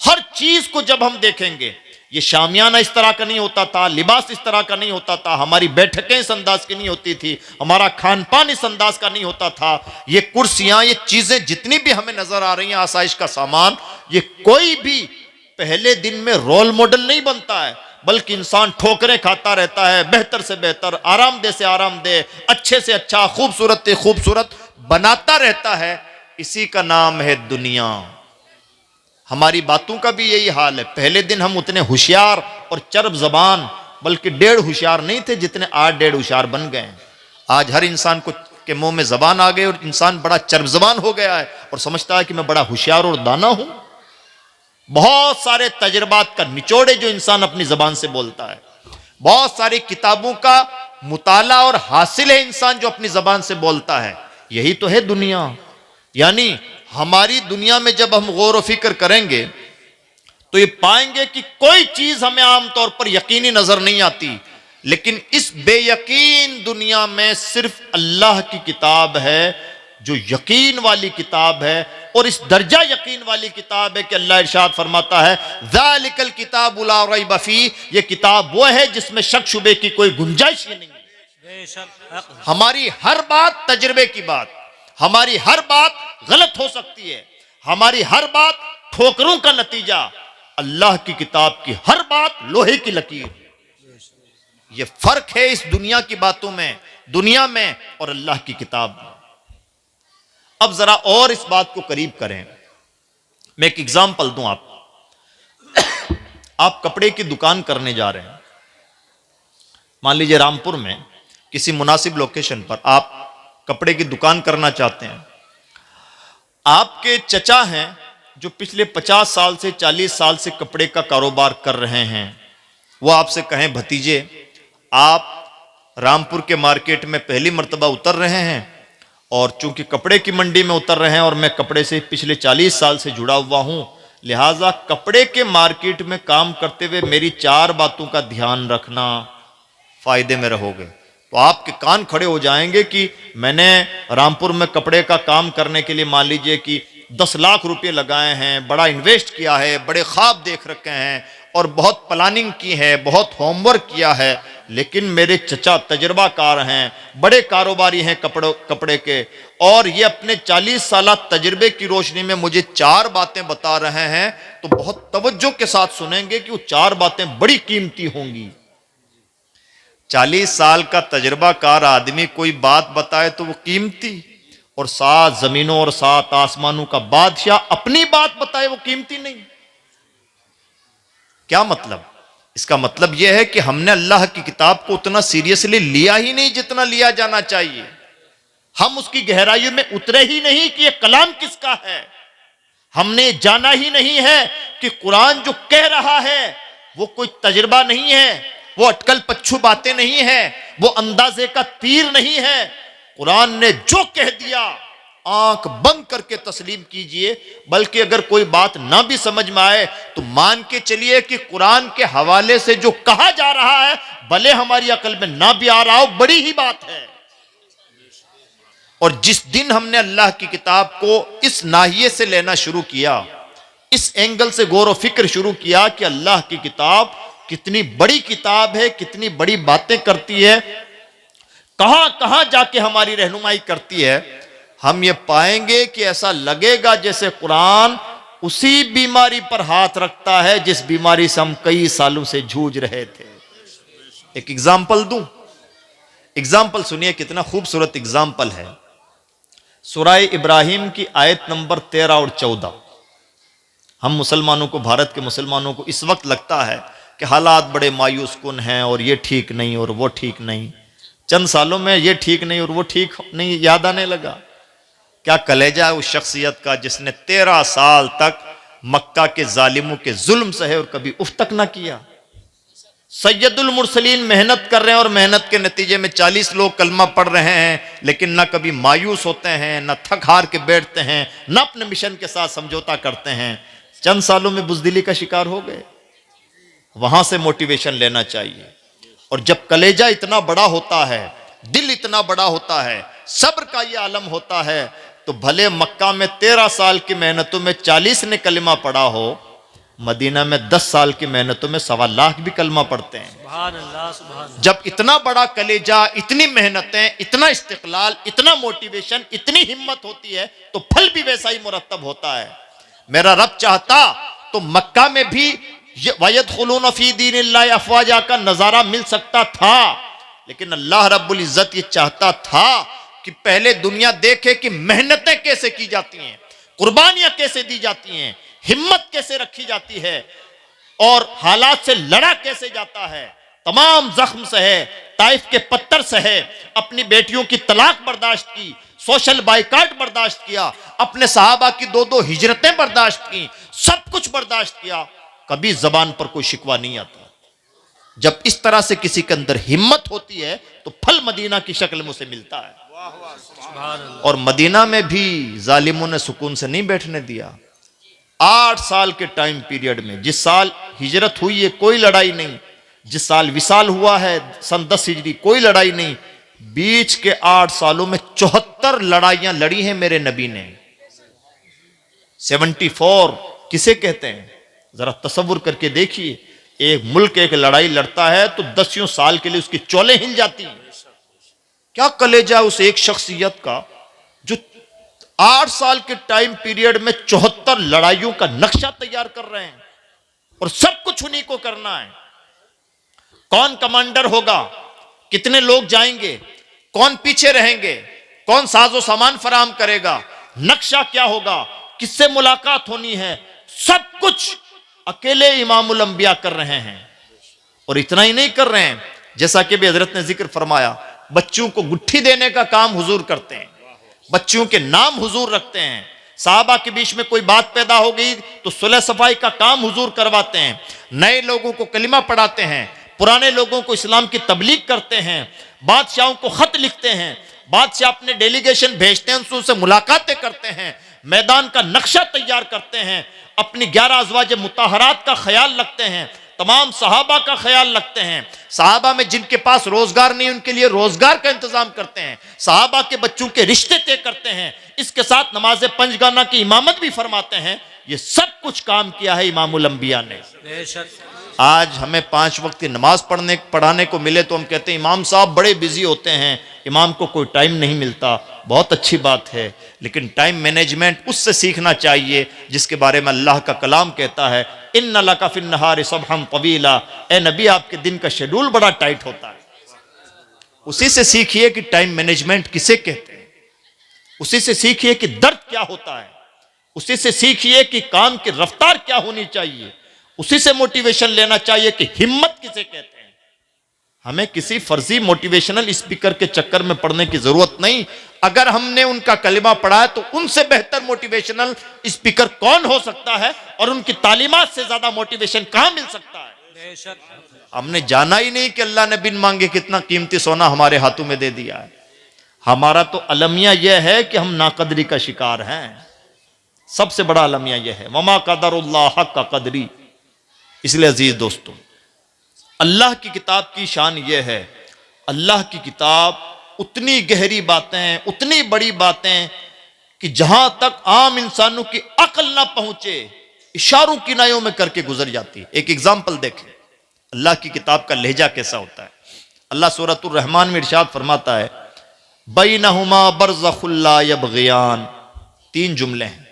हर चीज को जब हम देखेंगे, ये शामियाना इस तरह का नहीं होता था, लिबास इस तरह का नहीं होता था, हमारी बैठकें इस अंदाज की नहीं होती थी, हमारा खान पान इस अंदाज का नहीं होता था। ये कुर्सियां, ये चीजें जितनी भी हमें नजर आ रही हैं, आसाइश का सामान, ये कोई भी पहले दिन में रोल मॉडल नहीं बनता है, बल्कि इंसान ठोकरें खाता रहता है, बेहतर से बेहतर, आरामदेह से आरामदेह, अच्छे से अच्छा, खूबसूरत से खूबसूरत बनाता रहता है। इसी का नाम है दुनिया। हमारी बातों का भी यही हाल है। पहले दिन हम उतने होशियार और चर्ब जबान, बल्कि 1.5 होशियार नहीं थे जितने आज 1.5 होशियार बन गए हैं। आज हर इंसान को के मुंह में जबान आ गई और इंसान बड़ा चर्ब जबान हो गया है और समझता है कि मैं बड़ा होशियार और दाना हूं। बहुत सारे तजर्बात का निचोड़े जो इंसान अपनी जबान से बोलता है, बहुत सारी किताबों का मुताला और हासिल है इंसान जो अपनी जबान से बोलता है। यही तो है दुनिया। यानी हमारी दुनिया में जब हम गौर व फिक्र करेंगे तो ये पाएंगे कि कोई चीज हमें आमतौर पर यकीनी नजर नहीं आती, लेकिन इस बेयकीन दुनिया में सिर्फ अल्लाह की किताब है जो यकीन वाली किताब है। और इस दर्जा यकीन वाली किताब है कि अल्लाह इरशाद फरमाता है ज़ालिकल किताबु ला रैब फीह, ये किताब वो है जिसमें शक शुबे की कोई गुंजाइश ही नहीं है। बेशक हमारी हर बात तजर्बे की बात, हमारी हर बात गलत हो सकती है, हमारी हर बात ठोकरों का नतीजा। अल्लाह की किताब की हर बात लोहे की लकीर। यह फर्क है इस दुनिया की बातों में, दुनिया में और अल्लाह की किताब में। अब जरा और इस बात को करीब करें। मैं एक एग्जाम्पल दूं आपको। आप कपड़े की दुकान करने जा रहे हैं, मान लीजिए रामपुर में किसी मुनासिब लोकेशन पर आप कपड़े की दुकान करना चाहते हैं। आपके चचा हैं जो पिछले 50 साल से 40 साल से कपड़े का कारोबार कर रहे हैं। वो आपसे कहें भतीजे आप रामपुर के मार्केट में पहली मर्तबा उतर रहे हैं और चूंकि कपड़े की मंडी में उतर रहे हैं और मैं कपड़े से पिछले 40 साल से जुड़ा हुआ हूं, लिहाजा कपड़े के मार्केट में काम करते हुए मेरी 4 बातों का ध्यान रखना, फायदे में रहोगे। तो आपके कान खड़े हो जाएंगे कि मैंने रामपुर में कपड़े का काम करने के लिए मान लीजिए कि 10 लाख रुपए लगाए हैं, बड़ा इन्वेस्ट किया है, बड़े ख्वाब देख रखे हैं और बहुत प्लानिंग की है, बहुत होमवर्क किया है, लेकिन मेरे चचा तजर्बाकार हैं, बड़े कारोबारी हैं कपड़े के, और ये अपने 40 साल तजर्बे की रोशनी में मुझे 4 बातें बता रहे हैं। तो बहुत तवज्जो के साथ सुनेंगे कि वो 4 बातें बड़ी कीमती होंगी। 40 साल का तजर्बाकार आदमी कोई बात बताए तो वो कीमती, और 7 जमीनों और 7 आसमानों का बादशाह अपनी बात बताए वो कीमती नहीं। क्या मतलब? इसका मतलब यह है कि हमने अल्लाह की किताब को उतना सीरियसली लिया ही नहीं जितना लिया जाना चाहिए। हम उसकी गहराइयों में उतरे ही नहीं कि यह कलाम किसका है। हमने जाना ही नहीं है कि कुरान जो कह रहा है वो कोई तजुर्बा नहीं है, वो अटकल पच्छू बातें नहीं है, वो अंदाजे का तीर नहीं है। कुरान ने जो कह दिया आंख बंद करके तस्लीम कीजिए, बल्कि अगर कोई बात ना भी समझ में आए तो मान के चलिए कि कुरान के हवाले से जो कहा जा रहा है भले हमारी अकल में ना भी आ रहा हो, बड़ी ही बात है। और जिस दिन हमने अल्लाह की किताब को इस नाहिए से लेना शुरू किया, इस एंगल से गौर व फिक्र शुरू किया कि अल्लाह की किताब कितनी बड़ी किताब है, कितनी बड़ी बातें करती है, कहां कहां जाके हमारी रहनुमाई करती है, हम ये पाएंगे कि ऐसा लगेगा जैसे कुरान उसी बीमारी पर हाथ रखता है जिस बीमारी से हम कई सालों से जूझ रहे थे। एक एग्जाम्पल दूं, एग्जाम्पल सुनिए, कितना खूबसूरत एग्जाम्पल है। सूरह इब्राहिम की आयत नंबर 13 और 14। हम मुसलमानों को, भारत के मुसलमानों को इस वक्त लगता है कि हालात बड़े मायूस कुन हैं और ये ठीक नहीं और वो ठीक नहीं। चंद सालों में ये ठीक नहीं और वो ठीक नहीं याद आने लगा। क्या कलेजा है उस शख्सियत का जिसने 13 साल तक मक्का के जालिमों के जुल्म सहे और कभी उफ तक ना किया। सैयदुल मुरसलीन मेहनत कर रहे हैं और मेहनत के नतीजे में 40 लोग कलमा पढ़ रहे हैं, लेकिन ना कभी मायूस होते हैं, ना थक हार के बैठते हैं, ना अपने मिशन के साथ समझौता करते हैं। चंद सालों में बुजदिली का शिकार हो गए। वहां से मोटिवेशन लेना चाहिए। और जब कलेजा इतना बड़ा होता है, दिल इतना बड़ा होता है, सब्र का ये आलम होता है, तो भले मक्का में 13 साल की मेहनतों में 40 ने कलमा पढ़ा हो, मदीना में 10 साल की मेहनतों में 1.25 लाख भी कलमा पढ़ते हैं। सुभान अल्लाह, सुभान अल्लाह। जब इतना बड़ा कलेजा, इतनी मेहनतें, इतना इस्तिक़लाल, इतना मोटिवेशन, इतनी हिम्मत होती है तो फल भी वैसा ही मुरत्तब होता है। मेरा रब चाहता तो मक्का में भी वयदखुलून फी दीनिल्लाहि अफ़वाजा का नजारा मिल सकता था, लेकिन अल्लाह रब्बुल इज्जत ये चाहता था कि पहले दुनिया देखे कि मेहनतें कैसे की जाती हैं, कुर्बानियां कैसे दी जाती हैं, हिम्मत कैसे रखी जाती है और हालात से लड़ा कैसे जाता है। तमाम जख्म सहे, ताइफ के पत्थर सहे, अपनी बेटियों की तलाक बर्दाश्त की, सोशल बाइकाट बर्दाश्त किया, अपने सहाबा की 2-2 हिजरतें बर्दाश्त की, सब कुछ बर्दाश्त किया। कभी जबान पर कोई शिकवा नहीं आता। जब इस तरह से किसी के अंदर हिम्मत होती है तो फल मदीना की शक्ल में उसे मिलता है। सुभान अल्लाह। और मदीना में भी जालिमों ने सुकून से नहीं बैठने दिया। 8 साल के टाइम पीरियड में, जिस साल हिजरत हुई है कोई लड़ाई नहीं, जिस साल विसाल हुआ है सन 10 हिजरी कोई लड़ाई नहीं, बीच के 8 सालों में 74 लड़ाइयां लड़ी हैं मेरे नबी ने। 74 किसे कहते हैं जरा तसव्वुर करके देखिए। एक मुल्क एक लड़ाई लड़ता है तो 10 साल के लिए उसकी चौलें हिल जाती हैं। क्या कलेजा उस एक शख्सियत का जो 8 साल के टाइम पीरियड में 74 लड़ाइयों का नक्शा तैयार कर रहे हैं और सब कुछ उन्हीं को करना है। कौन कमांडर होगा, कितने लोग जाएंगे, कौन पीछे रहेंगे, कौन साजो सामान फराहम करेगा, नक्शा क्या होगा, किससे मुलाकात होनी है, सब कुछ अकेले इमामुल अंबिया कर रहे हैं। और इतना ही नहीं कर रहे हैं, जैसा कि भी हजरत ने जिक्र फरमाया, बच्चों को गुट्ठी देने का काम हुजूर करते हैं, बच्चों के नाम हुजूर रखते हैं। साहबा के बीच में कोई बात पैदा हो गई तो सुलह सफाई का काम हुजूर करवाते हैं। नए लोगों को कलिमा पढ़ाते हैं, पुराने लोगों को इस्लाम की तबलीग करते हैं, बादशाहों को खत लिखते हैं, बादशाह अपने डेलीगेशन भेजते हैं, उनसे मुलाकातें करते हैं, मैदान का नक्शा तैयार करते हैं, अपनी 11 अज़वाज मुताहरात का ख्याल रखते हैं, तमाम सहाबा का ख्याल रखते हैं, सहाबा में जिनके पास रोजगार नहीं उनके लिए रोजगार का इंतजाम करते हैं, सहाबा के बच्चों के रिश्ते तय करते हैं, इसके साथ नमाज पंजगाना की इमामत भी फरमाते हैं। ये सब कुछ काम किया है इमामुल अंबिया ने। बेशक। आज हमें 5 वक्त की नमाज पढ़ाने को मिले तो हम कहते हैं इमाम साहब बड़े बिजी होते हैं, इमाम को कोई टाइम नहीं मिलता। बहुत अच्छी बात है, लेकिन टाइम मैनेजमेंट उससे सीखना चाहिए जिसके बारे में अल्लाह का कलाम कहता है, इन्ना लका फिन नहारि सबहन तवीला। ए नबी, आपके दिन का शेड्यूल बड़ा टाइट होता है। उसी से सीखिए कि टाइम मैनेजमेंट किसे कहते हैं, उसी से सीखिए कि दर्द क्या होता है, उसी से सीखिए कि काम की रफ्तार क्या होनी चाहिए, उसी से मोटिवेशन लेना चाहिए कि हिम्मत किसे कहते हैं। हमें किसी फर्जी मोटिवेशनल स्पीकर के चक्कर में पड़ने की जरूरत नहीं। अगर हमने उनका कलिमा पढ़ा है तो उनसे बेहतर मोटिवेशनल स्पीकर कौन हो सकता है, और उनकी तालीमात से ज्यादा मोटिवेशन कहां मिल सकता है। बेशक। हमने जाना ही नहीं कि अल्लाह ने बिन मांगे कितना कीमती सोना हमारे हाथों में दे दिया है। हमारा तो अलमिया यह है कि हम नाकदरी का शिकार हैं। सबसे बड़ा अलमिया यह है, वमा कदरुल्लाह हक़्क़ क़दरी। इसलिए अजीज दोस्तों, अल्लाह की किताब की शान यह है, अल्लाह की किताब उतनी गहरी बातें, उतनी बड़ी बातें कि जहां तक आम इंसानों की अक्ल ना पहुंचे, इशारों किनायों में करके गुजर जाती है। एक एग्जाम्पल देखें, अल्लाह की किताब का लहजा कैसा होता है। अल्लाह सूरतुर रहमान में इरशाद फरमाता है, बैनहुमा बरज़खुल ला यबग़ियान। 3 जुमले हैं।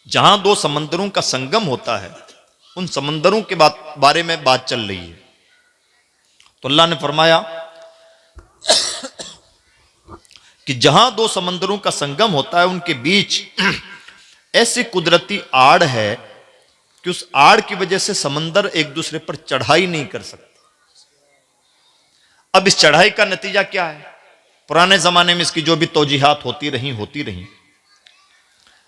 जहां 2 समंदरों का संगम होता है, उन समंदरों के बारे में बात चल रही है। तो अल्लाह ने फरमाया कि जहां 2 समंदरों का संगम होता है, उनके बीच ऐसी कुदरती आड़ है कि उस आड़ की वजह से समंदर एक दूसरे पर चढ़ाई नहीं कर सकते। अब इस चढ़ाई का नतीजा क्या है? पुराने जमाने में इसकी जो भी तौजीहात होती रही।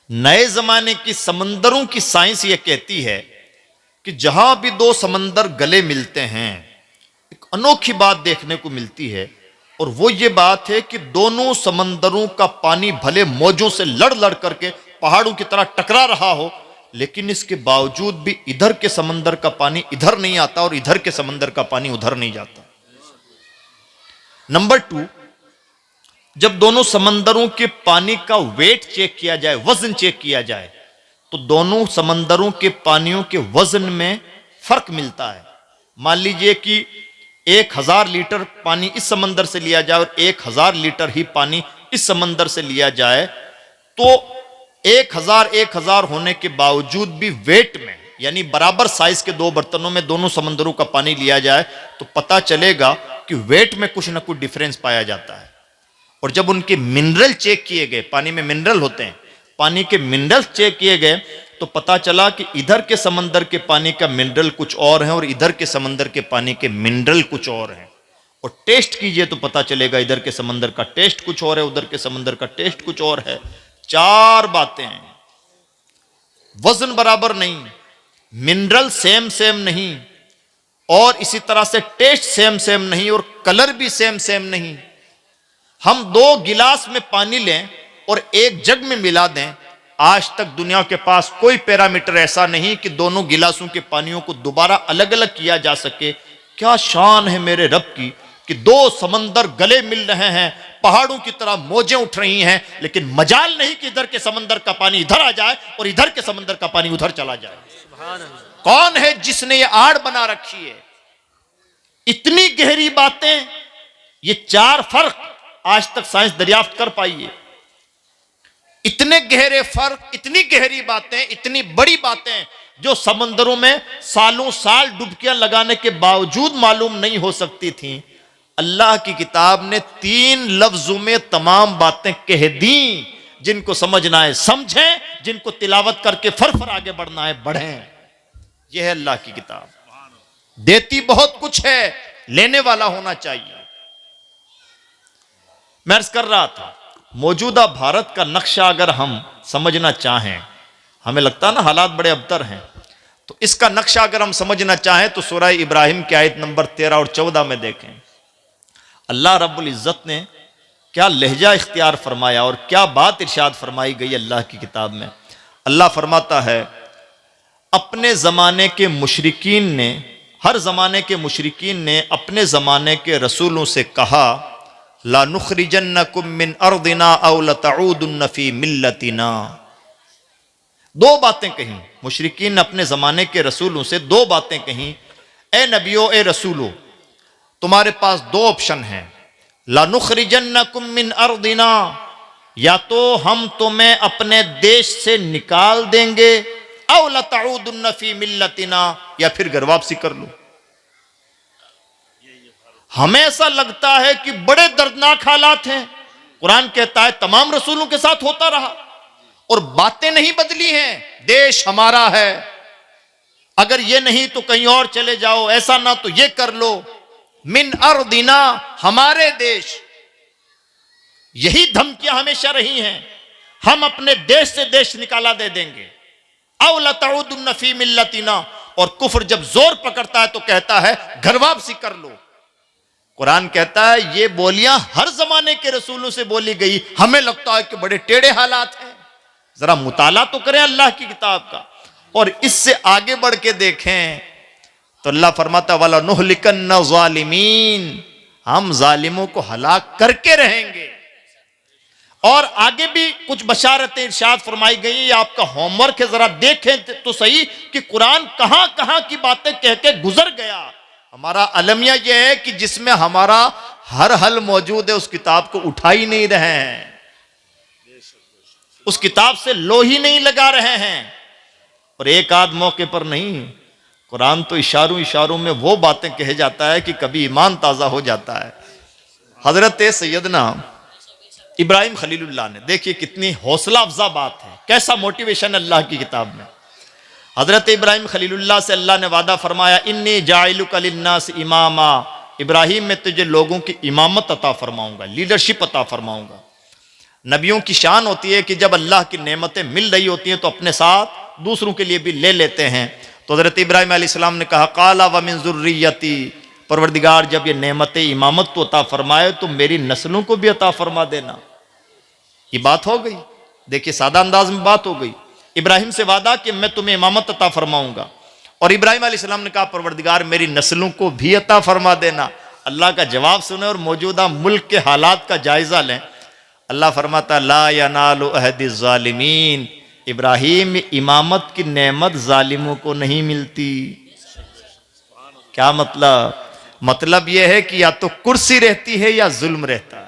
नए जमाने की समंदरों की साइंस यह कहती है कि जहां भी 2 समंदर गले मिलते हैं, एक अनोखी बात देखने को मिलती है, और वो ये बात है कि दोनों समंदरों का पानी भले मौजों से लड़ लड़ करके पहाड़ों की तरह टकरा रहा हो, लेकिन इसके बावजूद भी इधर के समंदर का पानी इधर नहीं आता और इधर के समंदर का पानी उधर नहीं जाता। नंबर 2, जब दोनों समंदरों के पानी का वेट चेक किया जाए, वजन चेक किया जाए, तो दोनों समंदरों के पानियों के वजन में फर्क मिलता है। मान लीजिए कि 1000 लीटर पानी इस समंदर से लिया जाए और 1000 लीटर ही पानी इस समंदर से लिया जाए, तो 1000 होने के बावजूद भी वेट में, यानी बराबर साइज के 2 बर्तनों में दोनों समंदरों का पानी लिया जाए तो पता चलेगा कि वेट में कुछ ना कुछ डिफरेंस पाया जाता है। और जब उनके मिनरल चेक किए गए, पानी में मिनरल होते हैं, पानी के मिनरल चेक किए गए तो पता चला कि इधर के समंदर के पानी का मिनरल कुछ और है और इधर के समंदर के पानी के मिनरल कुछ और हैं। और टेस्ट कीजिए तो पता चलेगा इधर के समंदर का टेस्ट कुछ और है, उधर के समंदर का टेस्ट कुछ और है। 4 बातें हैं। वजन बराबर नहीं, मिनरल सेम सेम नहीं, और इसी तरह से टेस्ट सेम सेम नहीं, और कलर भी सेम सेम नहीं। हम 2 गिलास में पानी लें और एक जग में मिला दें, आज तक दुनिया के पास कोई पैरामीटर ऐसा नहीं कि दोनों गिलासों के पानियों को दोबारा अलग अलग किया जा सके। क्या शान है मेरे रब की कि 2 समंदर गले मिल रहे हैं, पहाड़ों की तरह मौजें उठ रही हैं, लेकिन मजाल नहीं कि इधर के समंदर का पानी इधर आ जाए और इधर के समंदर का पानी उधर चला जाए। कौन है जिसने ये आड़ बना रखी है? इतनी गहरी बातें, ये 4 फर्क आज तक साइंस दरियाफ्त कर पाई है। इतने गहरे फर्क, इतनी गहरी बातें, इतनी बड़ी बातें जो समंदरों में सालों साल डुबकियां लगाने के बावजूद मालूम नहीं हो सकती थी, अल्लाह की किताब ने 3 लफ्जों में तमाम बातें कह दी। जिनको समझना है समझें, जिनको तिलावत करके फर आगे बढ़ना है बढ़ें। यह है अल्लाह की किताब। देती बहुत कुछ है, लेने वाला होना चाहिए। मैं अर्ज कर रहा था, मौजूदा भारत का नक्शा अगर हम समझना चाहें, हमें लगता है ना हालात बड़े अबतर हैं, तो इसका नक्शा अगर हम समझना चाहें तो सूरह इब्राहिम की आयत नंबर 13 और 14 में देखें। अल्लाह रब्बुल इज्जत ने क्या लहजा इख्तियार फरमाया और क्या बात इरशाद फरमाई गई अल्लाह की किताब में। अल्लाह फरमाता है, अपने ज़माने के मुशरिकीन ने, हर ज़माने के मुशरिकीन ने अपने ज़माने के रसूलों से कहा, ला नुखरिजन्नकुम मिन अर्दिना औ लतऊदुन्न फी मिल्लतिना। 2 बातें कहीं मुशरिकीन ने अपने ज़माने के रसूलों से, 2 बातें कहीं, ए नबियो ए रसूलो, तुम्हारे पास 2 ऑप्शन हैं। ला नुखरिजन्नकुम मिन अर्दिना, या तो हम तुम्हें अपने देश से निकाल देंगे, औ लतऊदुन्न फी मिल्लतिना, या फिर घर वापसी कर लो। हमें ऐसा लगता है कि बड़े दर्दनाक हालात हैं। कुरान कहता है तमाम रसूलों के साथ होता रहा और बातें नहीं बदली हैं। देश हमारा है, अगर ये नहीं तो कहीं और चले जाओ, ऐसा ना तो ये कर लो। मिन अर्दिना, हमारे देश। यही धमकियां हमेशा रही हैं, हम अपने देश से देश निकाला दे देंगे। औ लतऊदुन्न फी मिल्लतिना, और कुफ्र जब जोर पकड़ता है तो कहता है घर वापसी कर लो। कुरान कहता है ये बोलियां हर जमाने के रसूलों से बोली गई। हमें लगता है कि बड़े टेढ़े हालात हैं। जरा मुताला तो करें अल्लाह की किताब का और इससे आगे बढ़ के देखें तो अल्लाह फरमाता वाला नुहलिकन्न ज़ालिमीन, हम जालिमों को हलाक करके रहेंगे। और आगे भी कुछ बशारतें इरशाद फरमाई गई। आपका होमवर्क है, जरा देखें तो सही कि कुरान कहां कहां की बातें कह के गुजर गया। हमारा अलमिया यह है कि जिसमें हमारा हर हल मौजूद है, उस किताब को उठा ही नहीं रहे हैं, उस किताब से लो ही नहीं लगा रहे हैं। और एक आध मौके पर नहीं, कुरान तो इशारों इशारों में वो बातें कहे जाता है कि कभी ईमान ताज़ा हो जाता है। हजरत सैयदना इब्राहिम खलीलुल्लाह ने, देखिए कितनी हौसला अफजा बात है, कैसा मोटिवेशन अल्लाह की किताब में। हजरत इब्राहिम खलीलुल्लाह से अल्लाह ने वादा फरमाया, इन्नी जाइलुका लिन्नास इमामा, इब्राहिम मैं तुझे लोगों की इमामत अता फरमाऊंगा, लीडरशिप अता फरमाऊंगा। नबियों की शान होती है कि जब अल्लाह की नेमतें मिल रही होती हैं तो अपने साथ दूसरों के लिए भी ले लेते हैं। तो हजरत इब्राहिम अलैहिस्सलाम ने कहा, काला व मिन ज़ुर्रियती, परवरदिगार जब ये नेमतें इमामत तो अता फरमाए तो मेरी नस्लों को भी अता फरमा देना। ये बात हो गई, देखिए सादा अंदाज में बात हो गई। इब्राहिम से वादा कि मैं तुम्हें इमामत अता फरमाऊंगा, और इब्राहिम अलैहिस्सलाम ने कहा परवरदिगार मेरी नस्लों को भी अता फरमा देना। अल्लाह का जवाब सुने और मौजूदा मुल्क के हालात का जायजा लें। अल्लाह फरमाता, ला यनालु अहदिज़ ज़ालिमीन, इब्राहिम इमामत की नेमत जालिमों को नहीं मिलती। क्या मतलब? मतलब यह है कि या तो कुर्सी रहती है या जुल्म रहता है।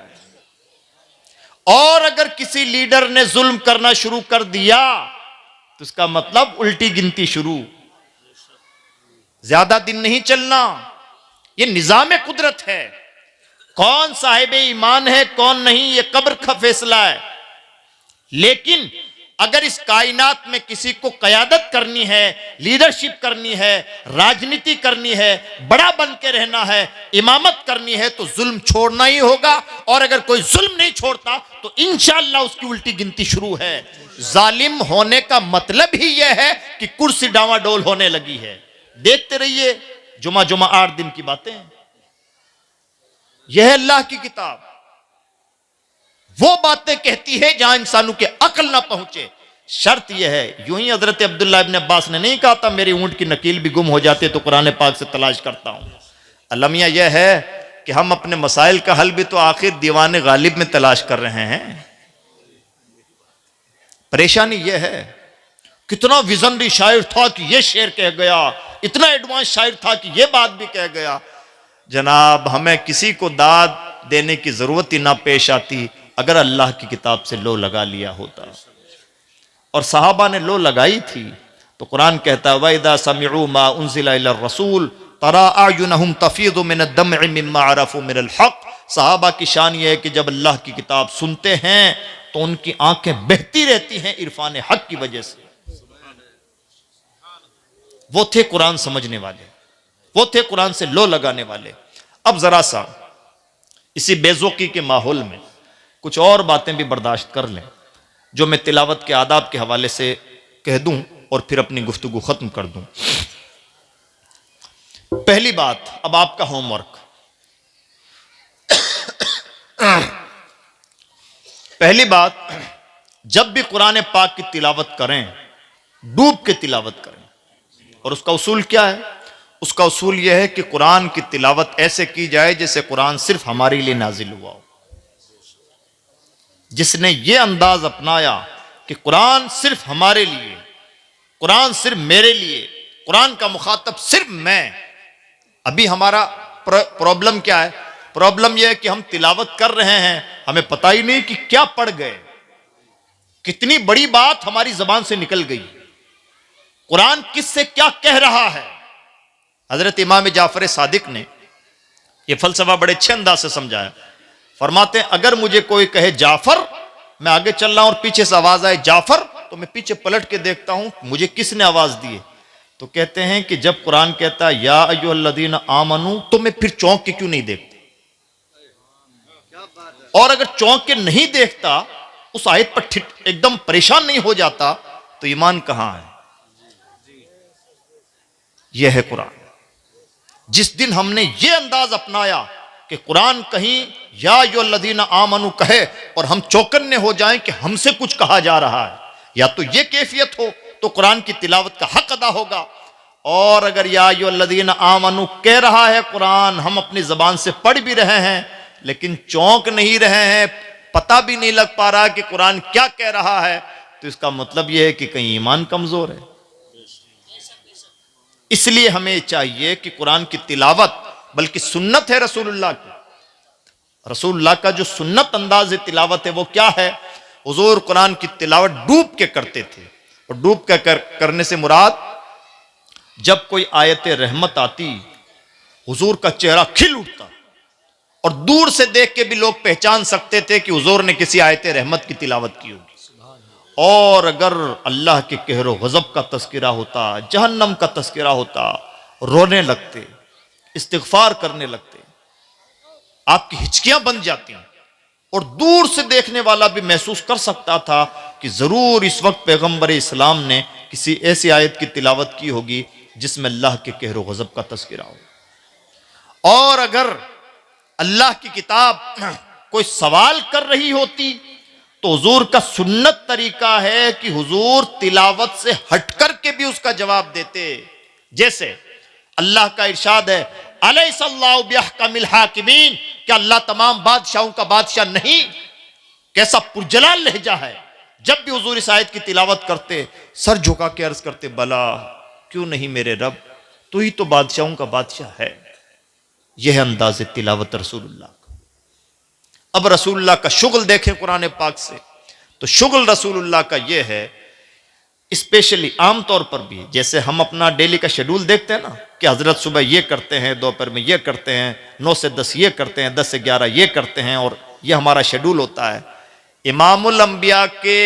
और अगर किसी लीडर ने जुल्म करना शुरू कर दिया तो इसका मतलब उल्टी गिनती शुरू, ज्यादा दिन नहीं चलना। यह निजाम कुदरत है, कौन साहिब ईमान है कौन नहीं, यह कब्र का फैसला है। लेकिन अगर इस कायनात में किसी को कयादत करनी है, लीडरशिप करनी है, राजनीति करनी है, बड़ा बन के रहना है, इमामत करनी है, तो जुल्म छोड़ना ही होगा। और अगर कोई जुल्म नहीं छोड़ता तो इंशाअल्लाह उसकी उल्टी गिनती शुरू है। जालिम होने का मतलब ही यह है कि कुर्सी डावाडोल होने लगी है। देखते रहिए, जुमा 8 दिन की बातें हैं। यह है अल्लाह की किताब। वो बातें कहती है जहां इंसानों के अक्ल ना पहुंचे। शर्त यह है, यूं ही हजरत अब्दुल्ला इब्न अब्बास ने नहीं कहा था मेरी ऊंट की नकील भी गुम हो जाती है तो कुरान पाक से तलाश करता हूं। अलमिया यह है कि हम अपने मसाइल का हल भी तो आखिर दीवान गालिब में तलाश कर रहे हैं। परेशानी यह है, कितना विजनरी शायर था कि यह शेर कह गया, इतना एडवांस शायर था कि यह बात भी कह गया। जनाब, हमें किसी को दाद देने की जरूरत ही ना पेश आती अगर अल्लाह की किताब से लो लगा लिया होता। और सहाबा ने लो लगाई थी। तो कुरान कहता है वइदा समिउ मा उनजिला इला रसूल तरा अयुनहुम तफीदु मिन अद-दम'i मिम्मा अरफू मिनल हक। सहाबा की शान यह है कि जब अल्लाह की किताब सुनते हैं तो उनकी आंखें बहती रहती हैं इरफान हक की वजह से। वो थे कुरान समझने वाले, वो थे कुरान से लो लगाने वाले। अब जरा सा इसी बेज़ौकी के माहौल में कुछ और बातें भी बर्दाश्त कर लें जो मैं तिलावत के आदाब के हवाले से कह दूं और फिर अपनी गुफ्तगू खत्म कर दूं। पहली बात, अब आपका होमवर्क। पहली बात, जब भी कुरान पाक की तिलावत करें डूब के तिलावत करें। और उसका उसूल क्या है? उसका उसूल यह है कि कुरान की तिलावत ऐसे की जाए जैसे कुरान सिर्फ हमारे लिए नाजिल हुआ हो। जिसने यह अंदाज अपनाया कि कुरान सिर्फ हमारे लिए, कुरान सिर्फ मेरे लिए, कुरान का मुखातब सिर्फ मैं। अभी हमारा प्रॉब्लम क्या है? प्रॉब्लम यह है कि हम तिलावत कर रहे हैं, हमें पता ही नहीं कि क्या पढ़ गए, कितनी बड़ी बात हमारी जबान से निकल गई, कुरान किससे क्या कह रहा है। हजरत इमाम जाफर सादिक ने यह फलसफा बड़े अच्छे अंदाज से समझाया। फरमाते हैं अगर मुझे कोई कहे जाफर, मैं आगे चल रहा हूं और पीछे से आवाज आए जाफर, तो मैं पीछे पलट के देखता हूं मुझे किसने आवाज दी है। तो कहते हैं कि जब कुरान कहता है या अय्युहल्लज़ीना आमनू, तो मैं फिर चौंक के क्यों नहीं देखता? और अगर चौंक के नहीं देखता, उस आयत पर एकदम परेशान नहीं हो जाता, तो ईमान कहां है? यह है कुरान। जिस दिन हमने यह अंदाज अपनाया कि कुरान कहीं या अय्युहल्लज़ीना आमनू कहे और हम चौकन्ने हो जाएं कि हमसे कुछ कहा जा रहा है, या तो यह कैफियत हो तो कुरान की तिलावत का हक अदा होगा। और अगर या अय्युहल्लज़ीना आमनू कह रहा है कुरान, हम अपनी जबान से पढ़ भी रहे हैं लेकिन चौंक नहीं रहे हैं, पता भी नहीं लग पा रहा कि कुरान क्या कह रहा है, तो इसका मतलब यह है कि कहीं ईमान कमजोर है। इसलिए हमें चाहिए कि कुरान की तिलावत, बल्कि सुन्नत है रसूलुल्लाह की, रसूलुल्लाह का जो सुन्नत अंदाज तिलावत है वो क्या है? हुजूर कुरान की तिलावत डूब के करते थे। और डूब के करने से मुराद, जब कोई आयत रहमत आती हुजूर का चेहरा खिल उठता और दूर से देख के भी लोग पहचान सकते थे कि हुजूर ने किसी आयत रहमत की तिलावत की होगी। और अगर अल्लाह के कहरो गजब का तस्किरा होता, जहन्नम का तस्किरा होता, रोने लगते, इस्तिगफार करने लगते, आपकी हिचकियां बन जाती और दूर से देखने वाला भी महसूस कर सकता था कि जरूर इस वक्त पैगंबर इस्लाम ने किसी ऐसी आयत की तिलावत की होगी जिसमें अल्लाह के कहरो गजब का तस्किरा हो। और अगर अल्लाह की किताब कोई सवाल कर रही होती तो हुजूर का सुन्नत तरीका है कि हुजूर तिलावत से हटकर के भी उसका जवाब देते। जैसे अल्लाह का इरशाद है अलैहिस्सलाहु बिअहकमिल हाकिमीन, क्या अल्लाह तमाम बादशाहों का बादशाह नहीं? कैसा पुरजलाल लहजा है। जब भी हुजूर इस आयत की तिलावत करते सर झुका के अर्ज करते बला क्यों नहीं मेरे रब, तू ही तो बादशाहों का बादशाह है। यह अंदाज़ तिलावत रसूलुल्लाह का। अब रसूलुल्लाह का शुगल देखें कुरान पाक से, तो शुगल रसूलुल्लाह का यह है, स्पेशली आमतौर पर भी, जैसे हम अपना डेली का शेड्यूल देखते हैं ना कि हजरत सुबह ये करते हैं, दोपहर में ये करते हैं, 9 से 10 ये करते हैं, 10 से 11 ये करते हैं, और ये हमारा शेड्यूल होता है। इमामुल अंबिया के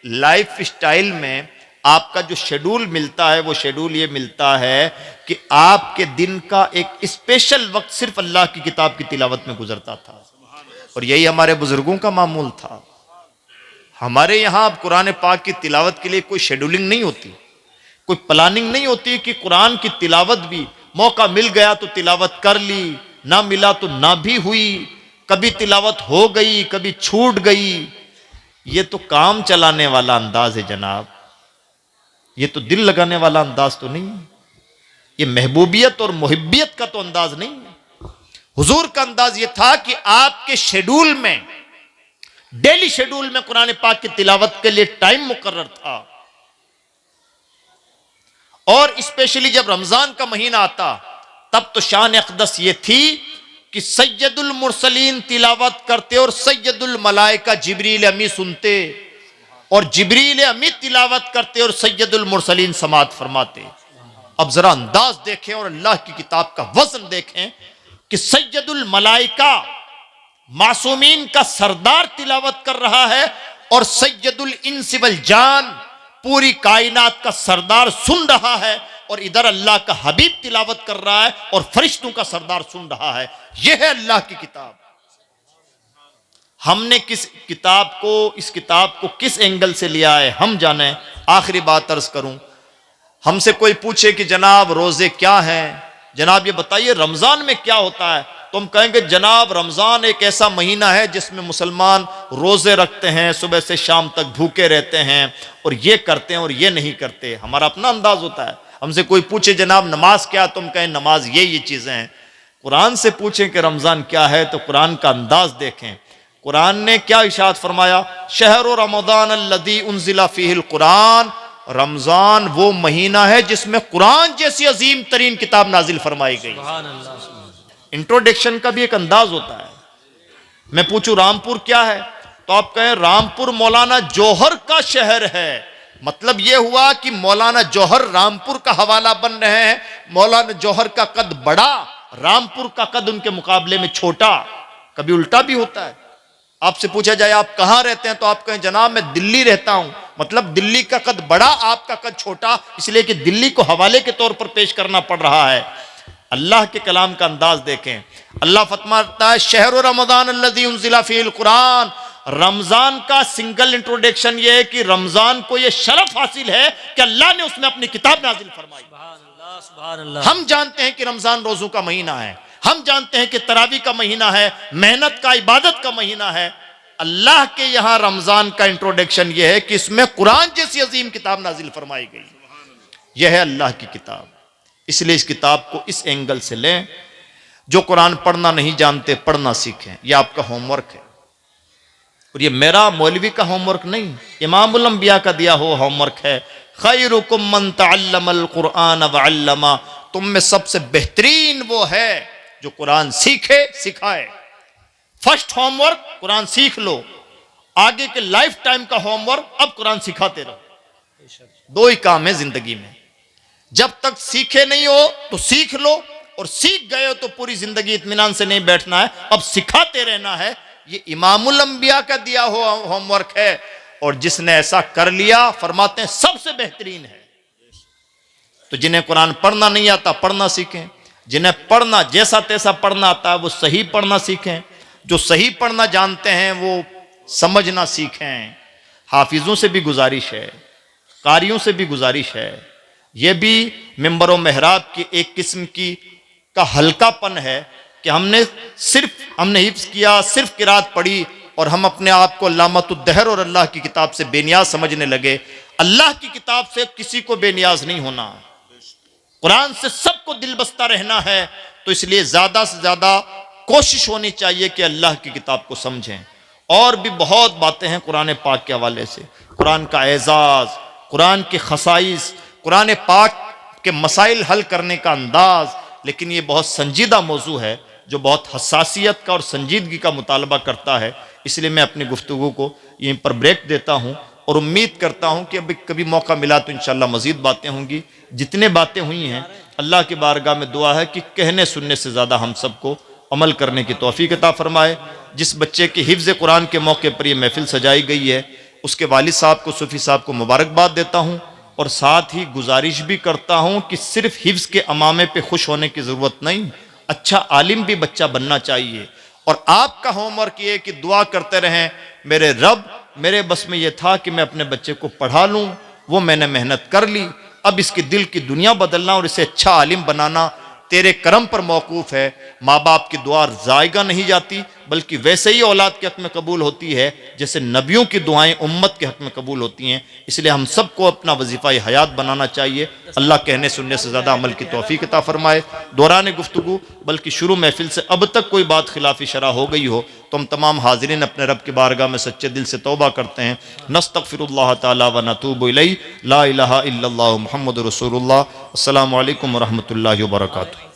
लाइफ स्टाइल में आपका जो शेड्यूल मिलता है वो शेड्यूल ये मिलता है कि आपके दिन का एक स्पेशल वक्त सिर्फ अल्लाह की किताब की तिलावत में गुजरता था। और यही हमारे बुजुर्गों का मामूल था। हमारे यहां अब कुरान पाक की तिलावत के लिए कोई शेड्यूलिंग नहीं होती, कोई प्लानिंग नहीं होती कि कुरान की तिलावत भी मौका मिल गया तो तिलावत कर ली, ना मिला तो ना भी हुई, कभी तिलावत हो गई कभी छूट गई। ये तो काम चलाने वाला अंदाज है जनाब, ये तो दिल लगाने वाला अंदाज तो नहीं है, ये महबूबियत और मुहिब्बियत का तो अंदाज नहीं है। हुजूर का अंदाज ये था कि आपके शेड्यूल में, डेली शेड्यूल में कुरान पाक की तिलावत के लिए टाइम मुकर्रर था। और स्पेशली जब रमजान का महीना आता तब तो शान अक़दस ये थी कि सैयदुल मुरसलीन तिलावत करते और सैयदुल मलाइका जिब्रील अमी सुनते, और जिब्रील अमी तिलावत करते और सैयदुल मुरसलीन समाअत फरमाते। अब जरा अंदाज देखें और अल्लाह की किताब का वजन देखें कि सैयदुल मलाइका मासूमीन का सरदार तिलावत कर रहा है और सैयदुल इंस वल जान पूरी कायनात का सरदार सुन रहा है, और इधर अल्लाह का हबीब तिलावत कर रहा है और फरिश्तों का सरदार सुन रहा है। यह है अल्लाह की किताब। हमने इस किताब को किस एंगल से लिया है हम जाने। आखिरी बात अर्ज करूं, हमसे कोई पूछे कि जनाब रोजे क्या हैं, जनाब ये बताइए रमजान में क्या होता है, तो हम कहेंगे जनाब रमजान एक ऐसा महीना है जिसमें मुसलमान रोजे रखते हैं, सुबह से शाम तक भूखे रहते हैं और ये करते हैं और ये नहीं करते। हमारा अपना अंदाज होता है। हमसे कोई पूछे जनाब नमाज क्या, तुम कहें नमाज ये चीजें हैं। कुरान से पूछें कि रमजान क्या है तो कुरान का अंदाज देखें। कुरान ने क्या इरशाद फरमाया, शहर रमजान अल्लज़ी उन्ज़िला फ़ीहिल कुरान, रमजान वो महीना है जिसमें कुरान जैसी अजीम तरीन किताब नाजिल फरमाई गई। इंट्रोडक्शन का भी एक अंदाज होता है। मैं पूछूं रामपुर क्या है तो आप कहें रामपुर मौलाना जौहर का शहर है। मतलब यह हुआ कि मौलाना जौहर रामपुर का हवाला बन रहे हैं। मौलाना जौहर का कद बड़ा, रामपुर का कद उनके मुकाबले में छोटा। कभी उल्टा भी होता है। आपसे पूछा जाए आप कहां रहते हैं तो आप कहें जनाब मैं दिल्ली रहता हूं। मतलब दिल्ली का कद बड़ा, आपका कद छोटा, इसलिए कि दिल्ली को हवाले के तौर पर पेश करना पड़ रहा है। अल्लाह के कलाम का अंदाज देखें। अल्लाह फरमाता है शहर रमजान अल्लज़ी उन्ज़िला फ़ीहिल कुरान। रमजान का सिंगल इंट्रोडक्शन यह है कि रमजान को यह शरफ हासिल है कि अल्लाह ने उसमें अपनी किताब नाजिल फरमाई। हम जानते हैं कि रमजान रोजों का महीना है, हम जानते हैं कि तरावी का महीना है, मेहनत का, इबादत का महीना है। अल्लाह के यहां रमजान का इंट्रोडक्शन यह है कि इसमें कुरान जैसी अजीम किताब नाजिल फरमाई गई। यह है अल्लाह की किताब। इसलिए इस किताब को इस एंगल से लें। जो कुरान पढ़ना नहीं जानते पढ़ना सीखें, यह आपका होमवर्क है। और ये मेरा मौलवी का होमवर्क नहीं, इमामुल अंबिया का दिया हुआ होमवर्क है। खैरुकुम मन तअल्लमल कुरान व अल्लमा, तुम में सबसे बेहतरीन वो है जो कुरान सीखे सिखाए। फर्स्ट होमवर्क कुरान सीख लो, आगे के लाइफ टाइम का होमवर्क अब कुरान सिखाते रहो। दो ही काम है जिंदगी में। जब तक सीखे नहीं हो तो सीख लो, और सीख गए हो तो पूरी जिंदगी इत्मीनान से नहीं बैठना है, अब सिखाते रहना है। ये इमामुल अंबिया का दिया हुआ होमवर्क है। और जिसने ऐसा कर लिया फरमाते हैं सबसे बेहतरीन है। तो जिन्हें कुरान पढ़ना नहीं आता पढ़ना सीखें, जिन्हें पढ़ना जैसा तैसा पढ़ना आता है वो सही पढ़ना सीखें, जो सही पढ़ना जानते हैं वो समझना सीखें। हाफिजों से भी गुजारिश है, कारियों से भी गुजारिश है। यह भी मिंबर व मेहराब की एक किस्म की का हल्कापन है कि हमने हिफ्ज किया, सिर्फ किरात पढ़ी और हम अपने आप को अल्लामतुद्दहर और अल्लाह की किताब से बेनियाज समझने लगे। अल्लाह की किताब से किसी को बेनियाज नहीं होना, कुरान से सबको दिलबस्ता रहना है। तो इसलिए ज्यादा से ज्यादा कोशिश होनी चाहिए कि अल्लाह की किताब को समझें। और भी बहुत बातें हैं कुरान पाक के हवाले से, कुरान का एजाज, कुरान के खसाइस, कुरान पाक के मसाइल हल करने का अंदाज। लेकिन ये बहुत संजीदा मौजू है जो बहुत हसासियत का और संजीदगी का मुतालबा करता है। इसलिए मैं अपनी गुफ्तगू को यहीं पर ब्रेक देता हूँ और उम्मीद करता हूँ कि अभी कभी मौका मिला तो इंशाअल्लाह मज़ीद बातें होंगी। जितने बातें हुई हैं अल्लाह की बारगाह में दुआ है कि कहने सुनने से ज़्यादा हम सबको अमल करने की तौफीक अता फरमाए। जिस बच्चे के हिफ्ज़ कुरान के मौके पर यह महफिल सजाई गई है उसके वालिद साहब को, सूफी साहब को मुबारकबाद देता हूँ और साथ ही गुजारिश भी करता हूँ कि सिर्फ हिफ्ज़ के अमामे पे खुश होने की ज़रूरत नहीं, अच्छा आलिम भी बच्चा बनना चाहिए। और आपका होमवर्क ये कि दुआ करते रहें, मेरे रब, मेरे बस में ये था कि मैं अपने बच्चे को पढ़ा लूँ, वो मैंने मेहनत कर ली, अब इसके दिल की दुनिया बदलना और इसे अच्छा आलिम बनाना तेरे करम पर मौकूफ़ है। माँ बाप की दुआ ज़ायगा नहीं जाती, बल्कि वैसे ही औलाद के हक़ में कबूल होती है जैसे नबियों की दुआएं उम्मत के हक़ में कबूल होती हैं। इसलिए हम सबको अपना वजीफ़ा हयात बनाना चाहिए। अल्लाह कहने सुनने से ज़्यादा अमल की तौफ़ीक़ अता फ़रमाए। दौरान गुफ्तगू बल्कि शुरू महफिल से अब तक कोई बात खिलाफ़ी शरा हो गई हो तो हम तमाम हाज़रीन अपने रब की बारगाह में सच्चे दिल से तौबा करते हैं। नस्तग़फ़िरुल्लाह तआला व नतूबु इलैहि, ला इलाहा इल्लल्लाहु मुहम्मदुर रसूलुल्लाह। अस्सलामु अलैकुम व रहमतुल्लाहि व बरकातुहू।